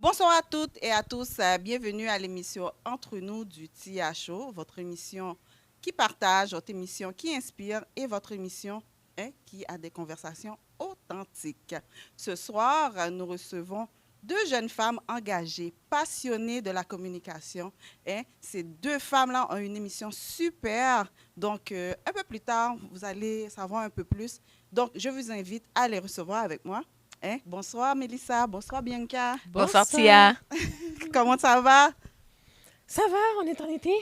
Bonsoir à toutes et à tous. Bienvenue à l'émission Entre nous du TIA-Show, votre émission qui partage, votre émission qui inspire et votre émission qui a des conversations authentiques. Ce soir, nous recevons deux jeunes femmes engagées, passionnées de la communication. Ces deux femmes-là ont une émission super. Donc, un peu plus tard, vous allez savoir un peu plus. Donc, je vous invite à les recevoir avec moi. Bonsoir Mélissa, bonsoir Bianca. Bonsoir, Bonsoir. Tia. Comment ça va? Ça va, on est en été?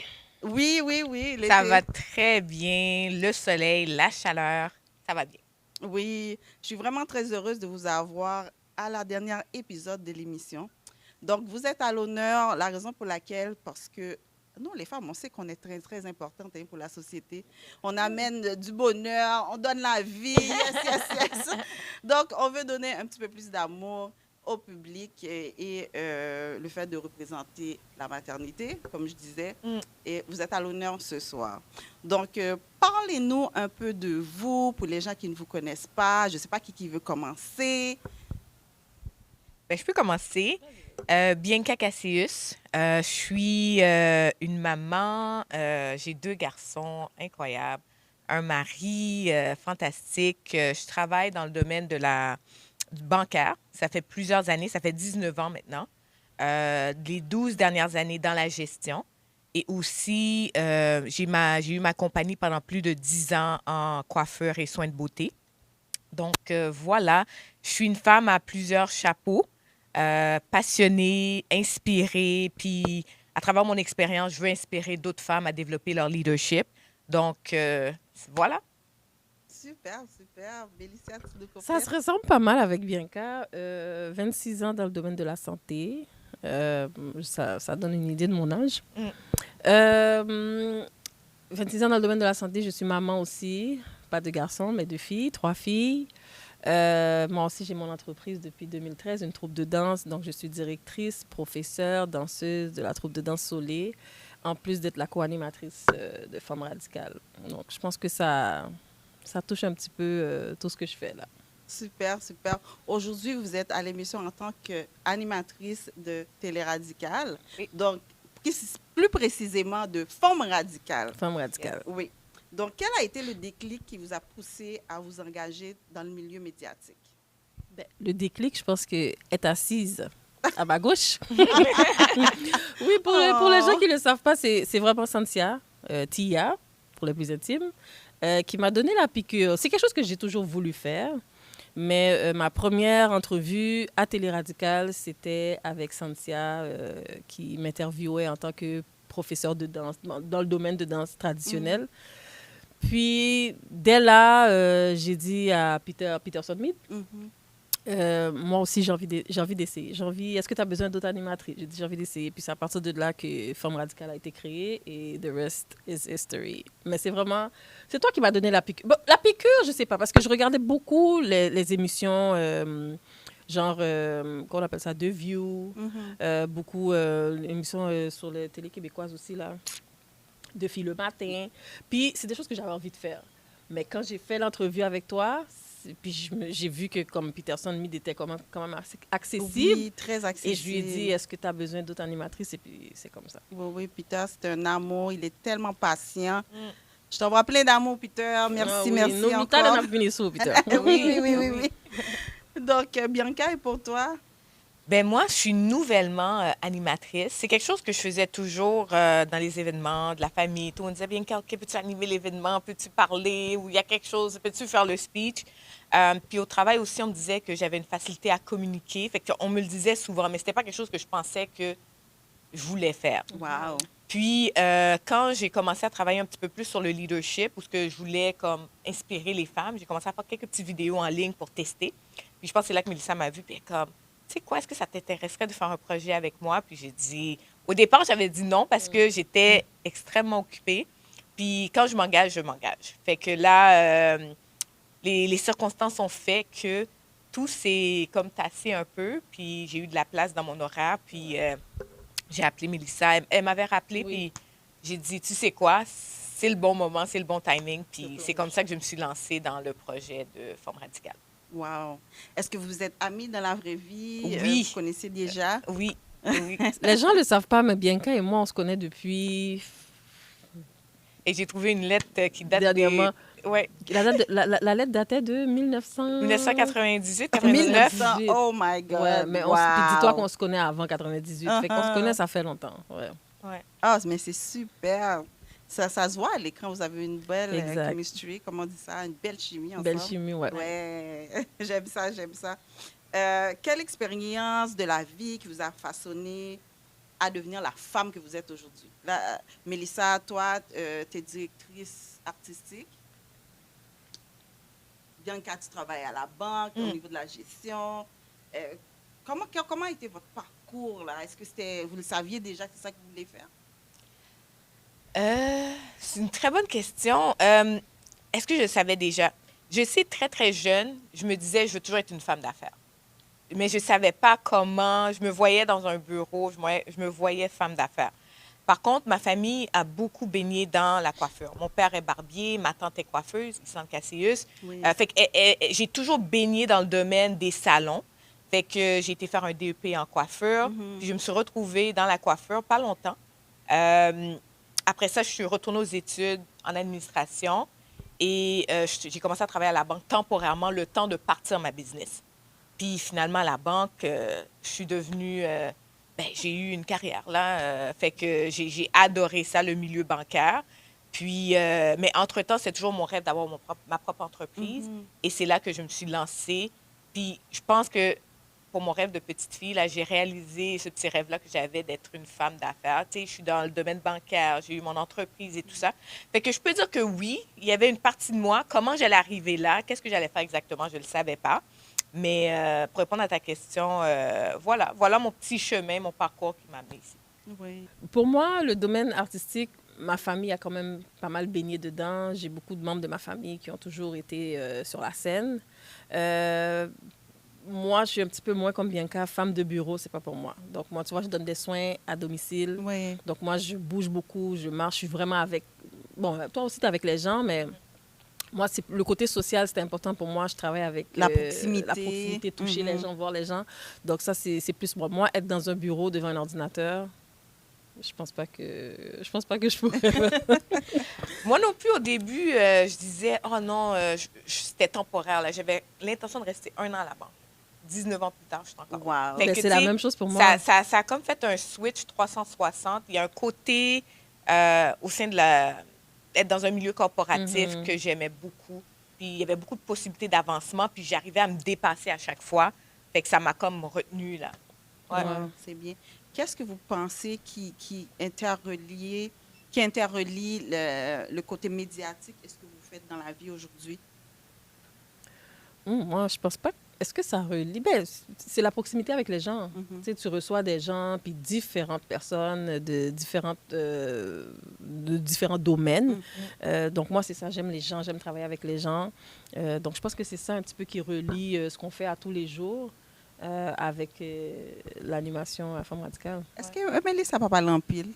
Oui, oui, oui, l'été. Ça va très bien. Le soleil, la chaleur, ça va bien. Oui, je suis vraiment très heureuse de vous avoir à la dernière épisode de l'émission. Donc, vous êtes à l'honneur, la raison pour laquelle, parce que nous, les femmes, on sait qu'on est très, très importantes pour la société. On amène du bonheur, on donne la vie, yes, yes, yes. Donc, on veut donner un petit peu plus d'amour au public et le fait de représenter la maternité, comme je disais. Et vous êtes à l'honneur ce soir. Donc, parlez-nous un peu de vous pour les gens qui ne vous connaissent pas. Je ne sais pas qui veut commencer. Je peux commencer. Bianca Cassius. Je suis une maman. J'ai deux garçons incroyables. Un mari fantastique. Je travaille dans le domaine du bancaire. Ça fait plusieurs années. Ça fait 19 ans maintenant. Les 12 dernières années dans la gestion. Et aussi, j'ai eu ma compagnie pendant plus de 10 ans en coiffeur et soins de beauté. Donc, voilà, je suis une femme à plusieurs chapeaux, passionnée, inspirée, puis à travers mon expérience, je veux inspirer d'autres femmes à développer leur leadership. Donc, voilà. Super, super. Bélicia, tu nous Ça complètes? se ressemble pas mal avec Bianca. 26 ans dans le domaine de la santé. Ça donne une idée de mon âge. Mm. 26 ans dans le domaine de la santé, je suis maman aussi. Pas de garçons, mais de filles, 3 filles. Moi aussi, j'ai mon entreprise depuis 2013, une troupe de danse. Donc, je suis directrice, professeure, danseuse de la troupe de danse Solé, en plus d'être la co-animatrice de Femmes Radicales. Donc, je pense que ça touche un petit peu tout ce que je fais là. Super, super. Aujourd'hui, vous êtes à l'émission en tant qu'animatrice de Télé Radicale. Oui. Donc, plus précisément de Femmes Radicales. Femmes Radicales. Oui. Donc, quel a été le déclic qui vous a poussé à vous engager dans le milieu médiatique? Ben, le déclic, je pense que être assise à ma gauche. Oui, pour les gens qui ne le savent pas, c'est vraiment Santia, Tia, pour les plus intimes, qui m'a donné la piqûre. C'est quelque chose que j'ai toujours voulu faire. Mais ma première entrevue à Télé Radicale, c'était avec Santia, qui m'interviewait en tant que professeur de danse, dans le domaine de danse traditionnelle. Puis, dès là, j'ai dit à Peterson Mead, moi aussi, j'ai envie d'essayer. Est-ce que tu as besoin d'autres animatrices? J'ai dit, j'ai envie d'essayer. Puis c'est à partir de là que Femme Radicale a été créée et the rest is history. Mais c'est toi qui m'as donné la piqûre. Bon, la piqûre, je sais pas, parce que je regardais beaucoup les émissions, genre, qu'on appelle ça, The View, beaucoup l'émission sur les télé québécoises aussi, là, de filles le matin. Puis c'est des choses que j'avais envie de faire. Mais quand j'ai fait l'entrevue avec toi, puis j'ai vu que comme Peterson Mead était quand même assez accessible. Oui, très accessible. Et je lui ai dit, est-ce que tu as besoin d'autres animatrices? Et puis c'est comme ça. Oui, oui, Peter, c'est un amour. Il est tellement patient. Je t'envoie plein d'amour, Peter. Merci, merci Nous, encore. Peter. Oui, oui, oui, oui, oui. Donc, Bianca, et pour toi? Ben moi, je suis nouvellement animatrice. C'est quelque chose que je faisais toujours dans les événements de la famille. Tout le monde disait, bien, OK, peux-tu animer l'événement? Peux-tu parler? Ou il y a quelque chose? Peux-tu faire le speech? Puis au travail aussi, on me disait que j'avais une facilité à communiquer. Fait qu'on me le disait souvent, mais c'était pas quelque chose que je pensais que je voulais faire. Wow. Puis, quand j'ai commencé à travailler un petit peu plus sur le leadership, où ce que je voulais comme inspirer les femmes, j'ai commencé à faire quelques petites vidéos en ligne pour tester. Puis je pense que c'est là que Mélissa m'a vue, puis elle est comme, tu sais quoi, est-ce que ça t'intéresserait de faire un projet avec moi? Puis j'ai dit, au départ, j'avais dit non parce que j'étais extrêmement occupée. Puis quand je m'engage, je m'engage. Fait que là, les circonstances ont fait que tout s'est comme tassé un peu, puis j'ai eu de la place dans mon horaire, puis j'ai appelé Mélissa. Elle m'avait rappelé, puis j'ai dit, tu sais quoi, c'est le bon moment, c'est le bon timing, puis c'est comme ça que je me suis lancée dans le projet de Forme Radicale. Wow. Est-ce que vous êtes amis dans la vraie vie? Oui. Vous connaissez déjà? Oui, oui. Les gens ne le savent pas, mais Bianca et moi, on se connaît depuis Et j'ai trouvé une lettre qui date dernièrement. ouais, La lettre datait de 1900... 1998, 99. 1900. Oh my God. Ouais, mais wow. puis dis-toi qu'on se connaît avant 98. Fait qu'on se connaît, ça fait longtemps. Ouais. Ouais. Ah, mais c'est super. Ça se voit à l'écran. Vous avez une belle Exact. chemistry, comment on dit ça? Une belle chimie ensemble. Belle chimie, ouais. Ouais, j'aime ça, j'aime ça. Quelle expérience de la vie qui vous a façonné à devenir la femme que vous êtes aujourd'hui? Là, Mélissa, toi, tu es directrice artistique. Bianca, tu travailles à la banque, au niveau de la gestion. Comment a été votre parcours, là? Est-ce que vous le saviez déjà que c'est ça que vous voulez faire? C'est une très bonne question. Est-ce que je le savais déjà? Je sais, très, très jeune, je me disais, je veux toujours être une femme d'affaires. Mais je ne savais pas comment. Je me voyais dans un bureau, je me voyais femme d'affaires. Par contre, ma famille a beaucoup baigné dans la coiffure. Mon père est barbier, ma tante est coiffeuse, Isande Cassius. Oui. Fait que j'ai toujours baigné dans le domaine des salons. Fait que j'ai été faire un DEP en coiffure. Puis je me suis retrouvée dans la coiffure pas longtemps. Après ça, je suis retournée aux études en administration et j'ai commencé à travailler à la banque temporairement, le temps de partir ma business. Puis finalement, à la banque, je suis devenue... j'ai eu une carrière là. Fait que j'ai adoré ça, le milieu bancaire. Puis, mais entre-temps, c'est toujours mon rêve d'avoir ma propre entreprise. Et c'est là que je me suis lancée. Puis je pense que pour mon rêve de petite fille, là, j'ai réalisé ce petit rêve-là que j'avais d'être une femme d'affaires. Tu sais, je suis dans le domaine bancaire, j'ai eu mon entreprise et tout ça. Fait que je peux dire que oui, il y avait une partie de moi. Comment j'allais arriver là? Qu'est-ce que j'allais faire exactement? Je ne le savais pas. Mais pour répondre à ta question, voilà mon petit chemin, mon parcours qui m'a amené ici. Oui. Pour moi, le domaine artistique, ma famille a quand même pas mal baigné dedans. J'ai beaucoup de membres de ma famille qui ont toujours été sur la scène. Moi, je suis un petit peu moins comme Bianca, femme de bureau, c'est pas pour moi. Donc, moi, tu vois, je donne des soins à domicile. Oui. Donc, moi, je bouge beaucoup, je marche, je suis vraiment avec... Bon, toi aussi, tu es avec les gens, mais moi, le côté social, c'est important pour moi. Je travaille avec La proximité. la proximité, toucher les gens, voir les gens. Donc, ça, c'est plus pour moi. Être dans un bureau devant un ordinateur, je pense pas que je pourrais. Moi non plus, au début, je disais, oh non, c'était temporaire. Là. J'avais l'intention de rester 1 an à la banque. 19 ans plus tard, je suis encore. Wow. Fait que, C'est tu la sais, même chose pour moi. Ça a comme fait un switch 360. Il y a un côté au sein de être dans un milieu corporatif que j'aimais beaucoup. Puis il y avait beaucoup de possibilités d'avancement. Puis j'arrivais à me dépasser à chaque fois. Fait que ça m'a comme retenue là. Ouais. Wow, c'est bien. Qu'est-ce que vous pensez qui interrelie le côté médiatique et ce que vous faites dans la vie aujourd'hui? Moi, je pense pas. Est-ce que ça relie? Ben, c'est la proximité avec les gens. Tu sais, tu reçois des gens, puis différentes personnes de différents domaines. Donc, moi, c'est ça. J'aime les gens, j'aime travailler avec les gens. Donc, je pense que c'est ça un petit peu qui relie ce qu'on fait à tous les jours avec l'animation à Femme Radicale. Est-ce que Mélissa pas parler en pile?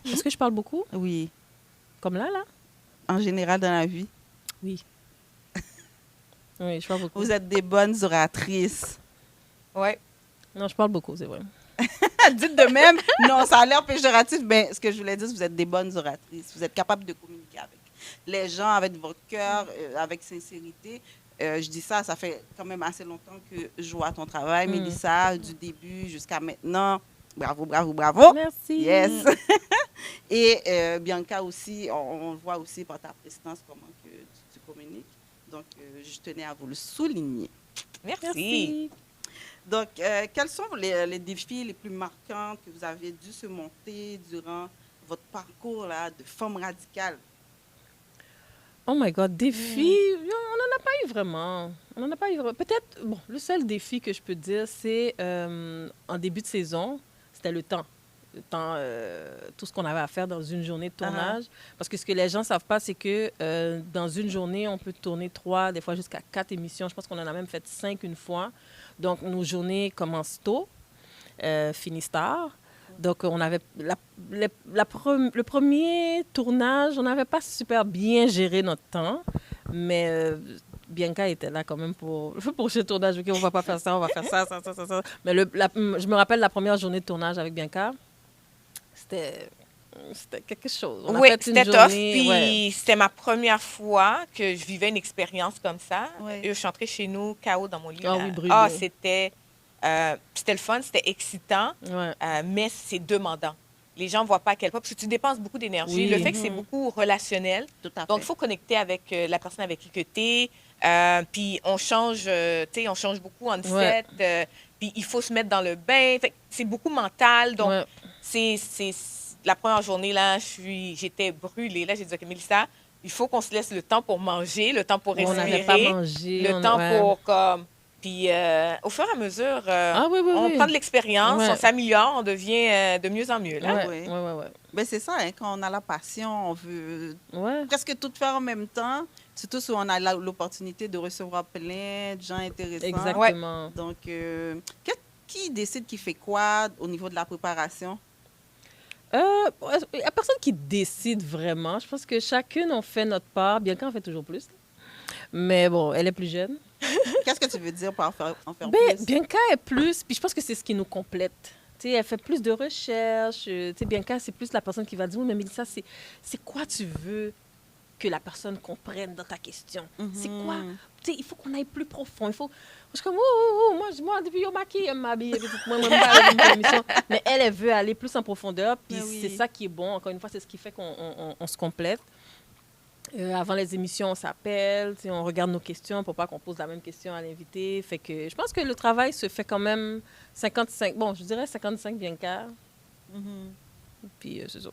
Est-ce que je parle beaucoup? Oui. Comme là? En général, dans la vie. Oui. Oui, je parle beaucoup. Vous êtes des bonnes oratrices. Ouais. Non, je parle beaucoup, c'est vrai. Dites de même. Non, ça a l'air péjoratif, mais ce que je voulais dire, c'est que vous êtes des bonnes oratrices. Vous êtes capable de communiquer avec les gens, avec votre cœur, avec sincérité. Je dis ça, ça fait quand même assez longtemps que je vois ton travail, Mélissa, du début jusqu'à maintenant. Bravo, bravo, bravo. Merci. Yes. Et Bianca aussi, on le voit aussi par ta prestance, comment que tu communiques. Donc, je tenais à vous le souligner. Merci. Donc, quels sont les défis les plus marquants que vous avez dû surmonter durant votre parcours là, de femme radicale? Oh my God, défi, on n'en a pas eu vraiment. On n'en a pas eu vraiment. Peut-être, bon, le seul défi que je peux dire, c'est en début de saison, c'était le temps. Le temps, tout ce qu'on avait à faire dans une journée de tournage. Parce que ce que les gens ne savent pas, c'est que dans une journée, on peut tourner 3, des fois jusqu'à 4 émissions. Je pense qu'on en a même fait 5 une fois. Donc, nos journées commencent tôt, finissent tard. Donc, on avait le premier tournage, on n'avait pas super bien géré notre temps. Mais Bianca était là quand même pour ce tournage. OK, on va pas faire ça, on va faire ça. Mais je me rappelle la première journée de tournage avec Bianca, c'était quelque chose. On a Oui, fait une c'était tough. journée, Puis ouais. c'était ma première fois que je vivais une expérience comme ça. Ouais. Et je suis entrée chez nous, KO dans mon lit. Ah là. oui, brûlée. Ah, c'était le fun, c'était excitant, Ouais. mais c'est demandant. Les gens ne voient pas à quel point, parce que tu dépenses beaucoup d'énergie. Oui. Le fait que c'est beaucoup relationnel, Tout à fait. donc il faut connecter avec la personne avec qui que tu es. Puis on change, tu sais, on change beaucoup en Ouais. set. Puis il faut se mettre dans le bain. Fait que c'est beaucoup mental. Donc, Ouais. c'est la première journée, là, j'étais brûlée. Là, j'ai dit, OK, Mélissa, il faut qu'on se laisse le temps pour manger, le temps pour On respirer, n'avait pas mangé. le temps ouais. pour comme. Puis au fur et à mesure, Ah oui, oui, on oui. prend de l'expérience, Ouais. on s'améliore, on devient de mieux en mieux. Là. Ouais, Oui. ouais. Ben, c'est ça, hein, quand on a la passion, on veut Ouais. presque tout faire en même temps, surtout si on a l'opportunité de recevoir plein de gens intéressants. Exactement. Donc, qui décide qui fait quoi au niveau de la préparation? Il n'y a personne qui décide vraiment. Je pense que chacune, on fait notre part. Bien qu'on fait toujours plus. Mais bon, elle est plus jeune. Qu'est-ce que tu veux dire par en faire Ben, plus? Bianca est plus, puis je pense que c'est ce qui nous complète. Tu sais, elle fait plus de recherches. Tu sais, Bianca, c'est plus la personne qui va dire, oui, mais Mélissa, c'est quoi tu veux que la personne comprenne dans ta question? C'est quoi? Tu sais, il faut qu'on aille plus profond. Il faut... Je suis comme, moi, depuis au maquille, elle m'habille. Moi, l'émission. Mais elle veut aller plus en profondeur. Puis Mais oui. c'est ça qui est bon. Encore une fois, c'est ce qui fait qu'on se complète. Avant les émissions, on s'appelle, tu sais, on regarde nos questions pour pas qu'on pose la même question à l'invité. Fait que je pense que le travail se fait quand même 55. Bon, je dirais 55 Bianca. Puis c'est ça.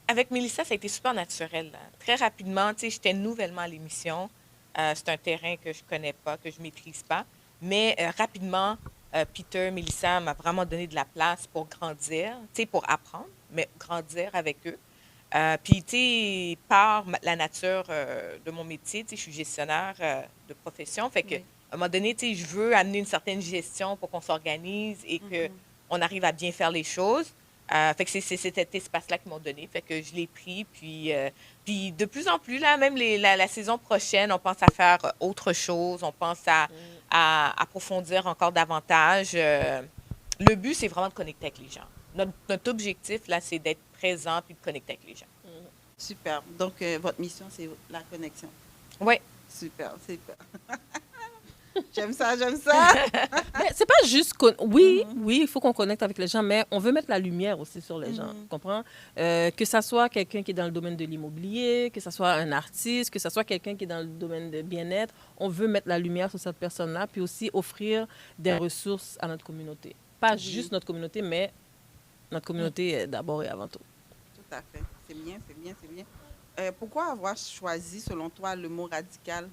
Avec Mélissa, ça a été super naturel. Là. Très rapidement, tu sais, j'étais nouvellement à l'émission. C'est un terrain que je connais pas, que je maîtrise pas. Mais rapidement, Peter, Mélissa m'a vraiment donné de la place pour grandir, tu sais, pour apprendre, mais grandir avec eux. Puis, tu sais, par la nature de mon métier, tu sais, je suis gestionnaire de profession. Fait que, Oui. à un moment donné, tu sais, je veux amener une certaine gestion pour qu'on s'organise et qu'on arrive à bien faire les choses. Fait que c'est cet espace-là qu'ils m'ont donné. Fait que je l'ai pris. Puis de plus en plus, là, même la saison prochaine, on pense à faire autre chose. On pense à approfondir encore davantage. Le but, c'est vraiment de connecter avec les gens. Notre objectif, là, c'est d'être présent puis de connecter avec les gens. Super. Donc, votre mission, c'est la connexion. Oui. Super. J'aime ça. Mais c'est pas juste oui, il faut qu'on connecte avec les gens, mais on veut mettre la lumière aussi sur les gens, tu comprends? Que ça soit quelqu'un qui est dans le domaine de l'immobilier, que ça soit un artiste, que ça soit quelqu'un qui est dans le domaine de bien-être, on veut mettre la lumière sur cette personne-là, puis aussi offrir des ressources à notre communauté. Pas juste notre communauté, mais notre communauté d'abord et avant tout. Tout à fait. C'est bien. Pourquoi avoir choisi, selon toi, le mot radical?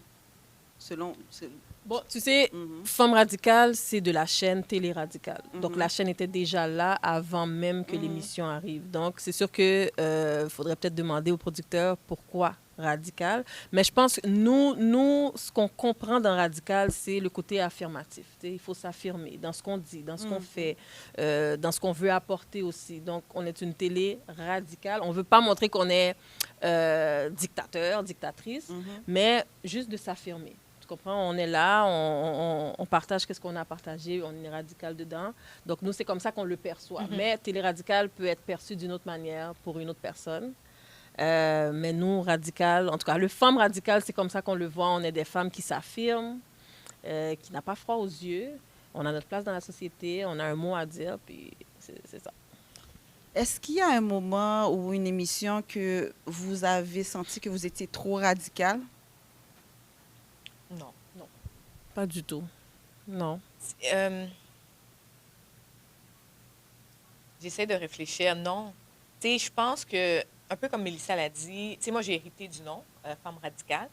Bon, tu sais, Femme radicale, c'est de la chaîne Télé Radicale. Donc, la chaîne était déjà là avant même que l'émission arrive. Donc, c'est sûr qu'il faudrait peut-être demander au producteur pourquoi radical. Mais je pense que nous ce qu'on comprend dans radical, c'est le côté affirmatif. Tu sais, il faut s'affirmer dans ce qu'on dit, dans ce qu'on fait, dans ce qu'on veut apporter aussi. Donc, on est une télé radicale. On ne veut pas montrer qu'on est dictateur, dictatrice, mais juste de s'affirmer. Comprends? On est là, on partage qu'est-ce qu'on a partagé, on est radical dedans. Donc, nous, c'est comme ça qu'on le perçoit. Mais télé-radical peut être perçu d'une autre manière pour une autre personne. Mais nous, radical, en tout cas, le femme radicale, c'est comme ça qu'on le voit. On est des femmes qui s'affirment, qui n'ont pas froid aux yeux. On a notre place dans la société, on a un mot à dire, puis c'est ça. Est-ce qu'il y a un moment ou une émission que vous avez senti que vous étiez trop radical? Non. Pas du tout. Non. J'essaie de réfléchir. Non. Tu sais, je pense que, un peu comme Mélissa l'a dit, tu sais, moi, j'ai hérité du nom, Femme radicale.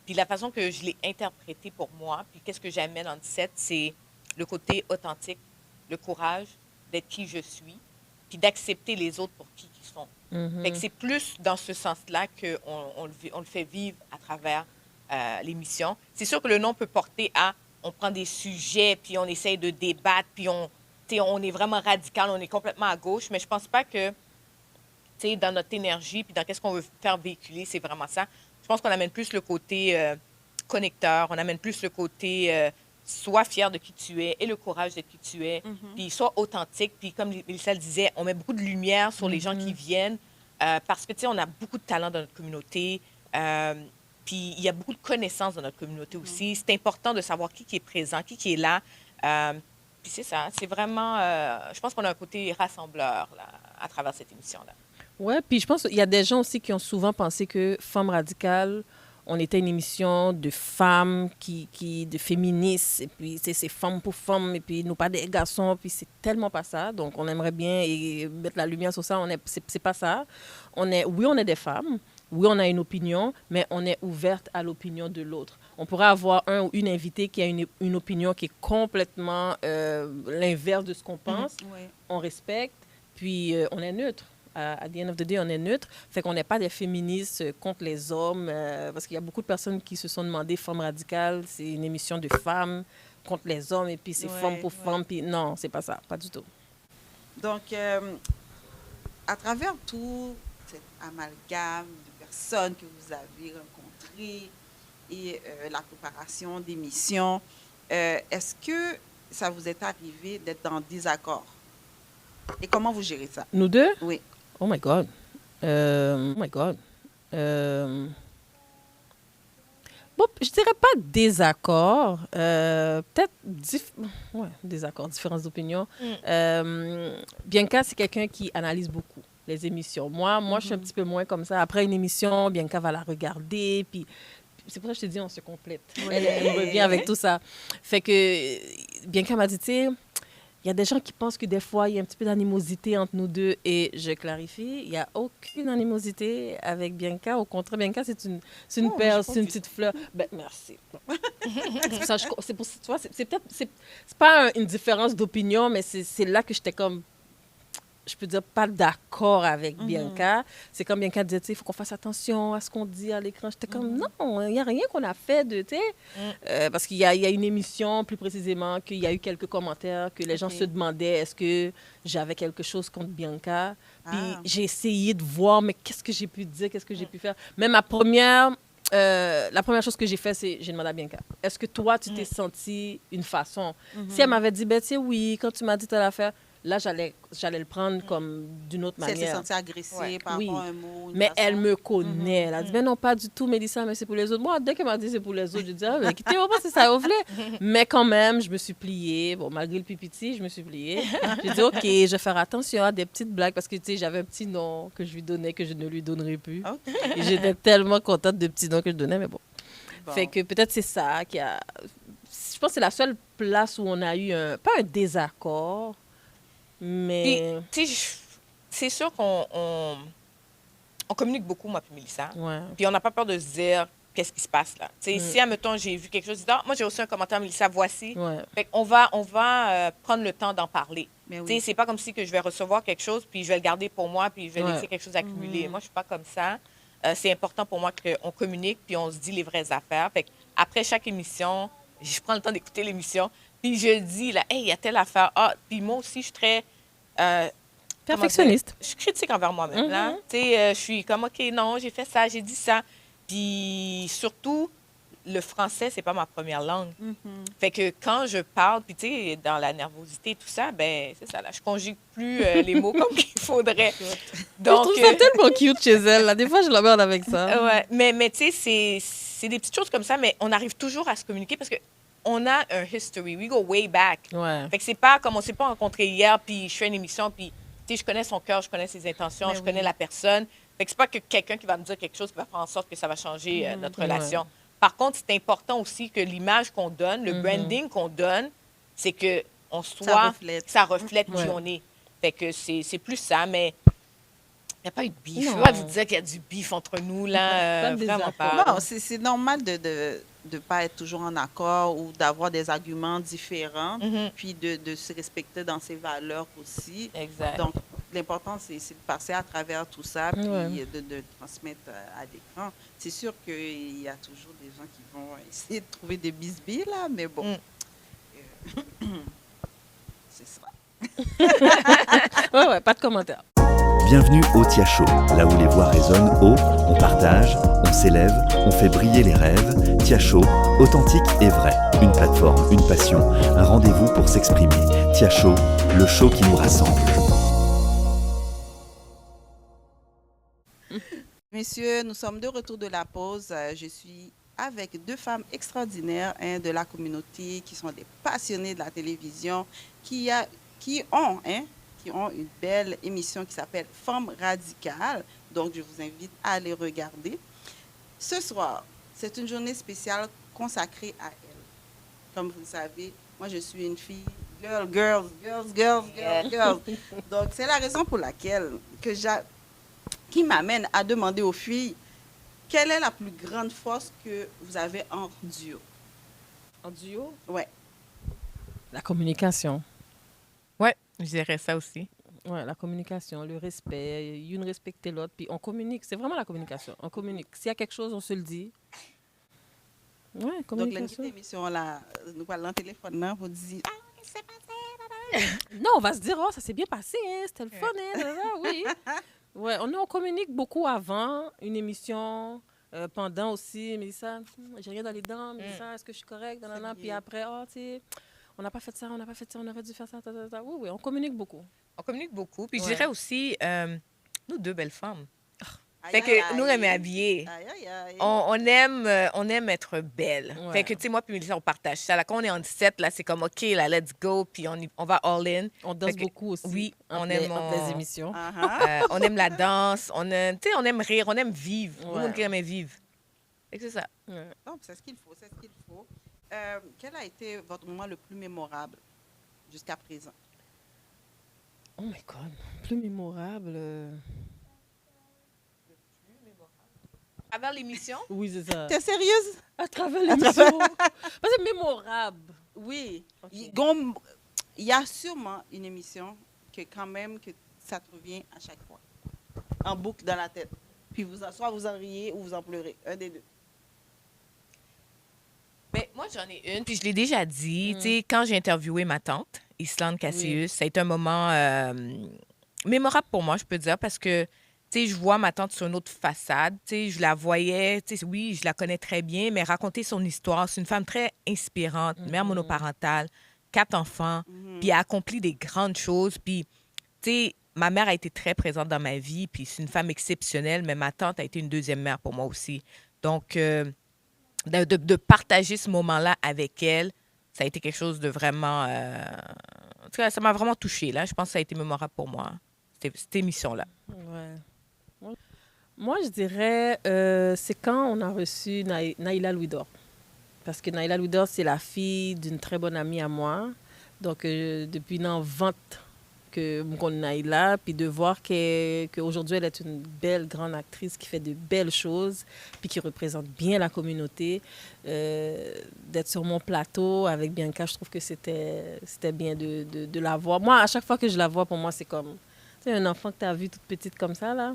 Puis la façon que je l'ai interprété pour moi, puis qu'est-ce que j'amène en 17, c'est le côté authentique, le courage d'être qui je suis, puis d'accepter les autres pour qui ils sont. Fait que c'est plus dans ce sens-là qu'on le fait vivre à travers l'émission. C'est sûr que le nom peut porter à, on prend des sujets, puis on essaye de débattre, puis on est vraiment radical, on est complètement à gauche, mais je pense pas que, dans notre énergie, puis dans qu'est-ce qu'on veut faire véhiculer, c'est vraiment ça. Je pense qu'on amène plus le côté connecteur, on amène plus le côté sois fier de qui tu es et le courage d'être qui tu es, puis sois authentique. Puis comme Mélissa le disait, on met beaucoup de lumière sur les gens qui viennent parce que, tu sais, on a beaucoup de talent dans notre communauté. Puis il y a beaucoup de connaissances dans notre communauté aussi. C'est important de savoir qui est présent, qui est là. Puis c'est ça, c'est vraiment... je pense qu'on a un côté rassembleur là, à travers cette émission-là. Ouais, puis je pense qu'il y a des gens aussi qui ont souvent pensé que Femmes radicales, on était une émission de femmes, de féministes, et puis c'est femmes pour femmes, et puis nous pas des garçons, puis c'est tellement pas ça. Donc on aimerait bien mettre la lumière sur ça. C'est pas ça. Oui, on est des femmes. Oui, on a une opinion, mais on est ouverte à l'opinion de l'autre. On pourrait avoir un ou une invitée qui a une opinion qui est complètement l'inverse de ce qu'on pense. Oui. On respecte, puis on est neutre. À the end of the day, on est neutre. Fait qu'on n'est pas des féministes contre les hommes, parce qu'il y a beaucoup de personnes qui se sont demandé Femmes radicales, c'est une émission de femmes contre les hommes, et puis c'est femmes pour femmes. Puis non, c'est pas ça, pas du tout. Donc, à travers tout cet amalgame de personnes que vous avez rencontrées et la préparation d'émissions, est-ce que ça vous est arrivé d'être en désaccord? Et comment vous gérez ça? Nous deux? Oui. Oh my God. Oh my God. Bon, je dirais pas désaccord. Peut-être désaccord, différences d'opinion. Bianca, c'est quelqu'un qui analyse beaucoup les émissions. Moi, je suis un petit peu moins comme ça. Après une émission, Bianca va la regarder, puis c'est pour ça que je te dis, on se complète. Oui. Elle revient avec tout ça. Fait que Bianca m'a dit, tu sais, il y a des gens qui pensent que des fois, il y a un petit peu d'animosité entre nous deux. Et je clarifie, il n'y a aucune animosité avec Bianca. Au contraire, Bianca, c'est une perle, c'est une petite fleur. Ben, merci. C'est pour ça, tu vois, c'est peut-être... C'est pas une différence d'opinion, mais c'est là que j'étais comme... Je peux dire pas d'accord avec Bianca. C'est comme Bianca disait, il faut qu'on fasse attention à ce qu'on dit à l'écran. J'étais comme, non, il n'y a rien qu'on a fait de, tu sais. Parce qu'il y a une émission, plus précisément, qu'il y a eu quelques commentaires que les gens se demandaient, est-ce que j'avais quelque chose contre Bianca? Puis j'ai essayé de voir, mais qu'est-ce que j'ai pu dire, qu'est-ce que j'ai pu faire? Mais la première chose que j'ai fait, c'est j'ai demandé à Bianca, est-ce que toi, tu t'es senti une façon? Si elle m'avait dit, ben, tu sais, oui, quand tu m'as dit telle affaire, là, j'allais le prendre comme d'une autre manière. Si elle s'est sentie agressée par rapport à un mot. Mais elle me connaît. Elle a dit, ben non, pas du tout, Mélissa, mais c'est pour les autres. Moi, dès qu'elle m'a dit c'est pour les autres, je dis, ah, mais quittez, c'est ça, vous voulez. Mais quand même, je me suis pliée. Bon, malgré le pipiti, je me suis pliée. J'ai dit, OK, je vais faire attention à des petites blagues parce que, tu sais, j'avais un petit nom que je lui donnais que je ne lui donnerai plus. Et j'étais tellement contente de petits noms que je donnais, mais bon. Fait que peut-être c'est ça qui a... Je pense que c'est la seule place où on a eu pas un désaccord, mais... Puis, c'est sûr qu'on communique beaucoup, moi et Mélissa. Ouais. Puis on n'a pas peur de se dire qu'est-ce qui se passe là. Si, admettons, j'ai vu quelque chose, je dis, moi j'ai reçu un commentaire, Mélissa, voici. Ouais. Fait qu'on va prendre le temps d'en parler. Oui. C'est pas comme si que je vais recevoir quelque chose, puis je vais le garder pour moi, puis je vais laisser quelque chose accumuler. Moi, je suis pas comme ça. C'est important pour moi qu'on communique, puis on se dit les vraies affaires. Fait après chaque émission, je prends le temps d'écouter l'émission, puis je dis, là, hey, il y a telle affaire. Puis moi aussi, je suis très... perfectionniste. Je suis critique envers moi-même. Là. Je suis comme, OK, non, j'ai fait ça, j'ai dit ça. Puis surtout, le français, c'est pas ma première langue. Fait que quand je parle, puis tu sais, dans la nervosité et tout ça, ben c'est ça, là, je conjugue plus les mots comme qu'il faudrait. Donc, je trouve ça tellement cute chez elle. Là. Des fois, je l'emmerde avec ça. Ouais, mais tu sais, c'est des petites choses comme ça, mais on arrive toujours à se communiquer parce que on a un history. We go way back. Ouais. Fait que c'est pas comme on s'est pas rencontrés hier, puis je fais une émission, puis tu sais, je connais son cœur, je connais ses intentions, je connais la personne. Fait que c'est pas que quelqu'un qui va me dire quelque chose qui va faire en sorte que ça va changer notre relation. Par contre, c'est important aussi que l'image qu'on donne, le branding qu'on donne, c'est que ça reflète qui on est. Fait que c'est plus ça, mais il n'y a pas eu de bif. Je vais vous dire qu'il y a du bif entre nous, là. Vraiment pas. Non, c'est normal de ne pas être toujours en accord ou d'avoir des arguments différents, puis de se respecter dans ses valeurs aussi. Exact. Donc, l'important, c'est de passer à travers tout ça, puis de transmettre à l'écran. C'est sûr qu'il y a toujours des gens qui vont essayer de trouver des bisbilles, là, mais bon, c'est ça. Ouais, pas de commentaire. Bienvenue au Tia Show, là où les voix résonnent haut, on partage, on s'élève, on fait briller les rêves. Tia Show, authentique et vrai. Une plateforme, une passion, un rendez-vous pour s'exprimer. Tia Show, le show qui nous rassemble. Messieurs, nous sommes de retour de la pause. Je suis avec deux femmes extraordinaires de la communauté qui sont des passionnés de la télévision, qui ont une belle émission qui s'appelle Femmes radicales. Donc, je vous invite à aller regarder. Ce soir, c'est une journée spéciale consacrée à elles. Comme vous le savez, moi, je suis une fille girls. Donc, c'est la raison pour laquelle qui m'amène à demander aux filles quelle est la plus grande force que vous avez en duo. En duo? Ouais. La communication. Ouais, je dirais ça aussi. Ouais, la communication, le respect, une respecter l'autre, puis on communique. C'est vraiment la communication. On communique. S'il y a quelque chose, on se le dit. Ouais, communication. Donc, l'émission, là, nous parlons au téléphone, là, vous dites, ah, c'est passé. Non, on va se dire, oh, ça s'est bien passé, hein, c'était le fun, hein, oui. Ouais, on communique beaucoup avant une émission, pendant aussi, Mélissa, j'ai rien dans les dents, Mélissa, est-ce que je suis correcte? Puis après, oh, tu sais, on n'a pas fait ça, on aurait dû faire ça. Oui, on communique beaucoup. On communique beaucoup. Puis Ouais. je dirais aussi, nous deux belles femmes. Aïe, Fait aïe, que nous, on aïe. aime habiller. Aïe, aïe, aïe. On aime être belle. Ouais. Fait que, tu sais, moi puis Mélissa, on partage ça. Là, quand on est en 17, là, c'est comme, OK, là, let's go, puis on va all in. On danse Fait que- beaucoup aussi. oui, entre on les- aime entre les on- émissions. Ah, ah. On aime la danse, on aime rire, on aime vivre. Nous, Ouais. on aime vivre. Fait que c'est ça. Ouais. Donc, c'est ce qu'il faut, c'est ce qu'il faut. Quel a été votre moment le plus mémorable jusqu'à présent? Oh my God, plus mémorable. À travers l'émission? Oui, c'est ça. T'es sérieuse? À travers l'émission. Parce que mémorable. Oui. Ok. Il y a sûrement une émission que quand même que ça te revient à chaque fois. En boucle dans la tête. Puis soit vous en riez ou vous en pleurez. Un des deux. Mais moi, j'en ai une, puis je l'ai déjà dit. Tu sais, quand j'ai interviewé ma tante, Islande Cassius, ça a été un moment mémorable pour moi, je peux dire, parce que, tu sais, je vois ma tante sur une autre façade. Tu sais, je la voyais, tu sais, oui, je la connais très bien, mais raconter son histoire, c'est une femme très inspirante, mère monoparentale, 4 enfants, puis elle a accompli des grandes choses. Puis, tu sais, ma mère a été très présente dans ma vie, puis c'est une femme exceptionnelle, mais ma tante a été une deuxième mère pour moi aussi. Donc, de partager ce moment-là avec elle, ça a été quelque chose de vraiment... en tout cas, ça m'a vraiment touchée, là. Je pense que ça a été mémorable pour moi, cette émission-là. Ouais. Moi, je dirais, c'est quand on a reçu Naïla Louidor. Parce que Naïla Louidor, c'est la fille d'une très bonne amie à moi. Donc, depuis une vente que je connais Naïla, puis de voir qu'aujourd'hui, elle est une belle grande actrice qui fait de belles choses, puis qui représente bien la communauté. D'être sur mon plateau avec Bianca, je trouve que c'était bien de la voir. Moi, à chaque fois que je la vois, pour moi, c'est comme... Tu sais, un enfant que tu as vu toute petite comme ça, là.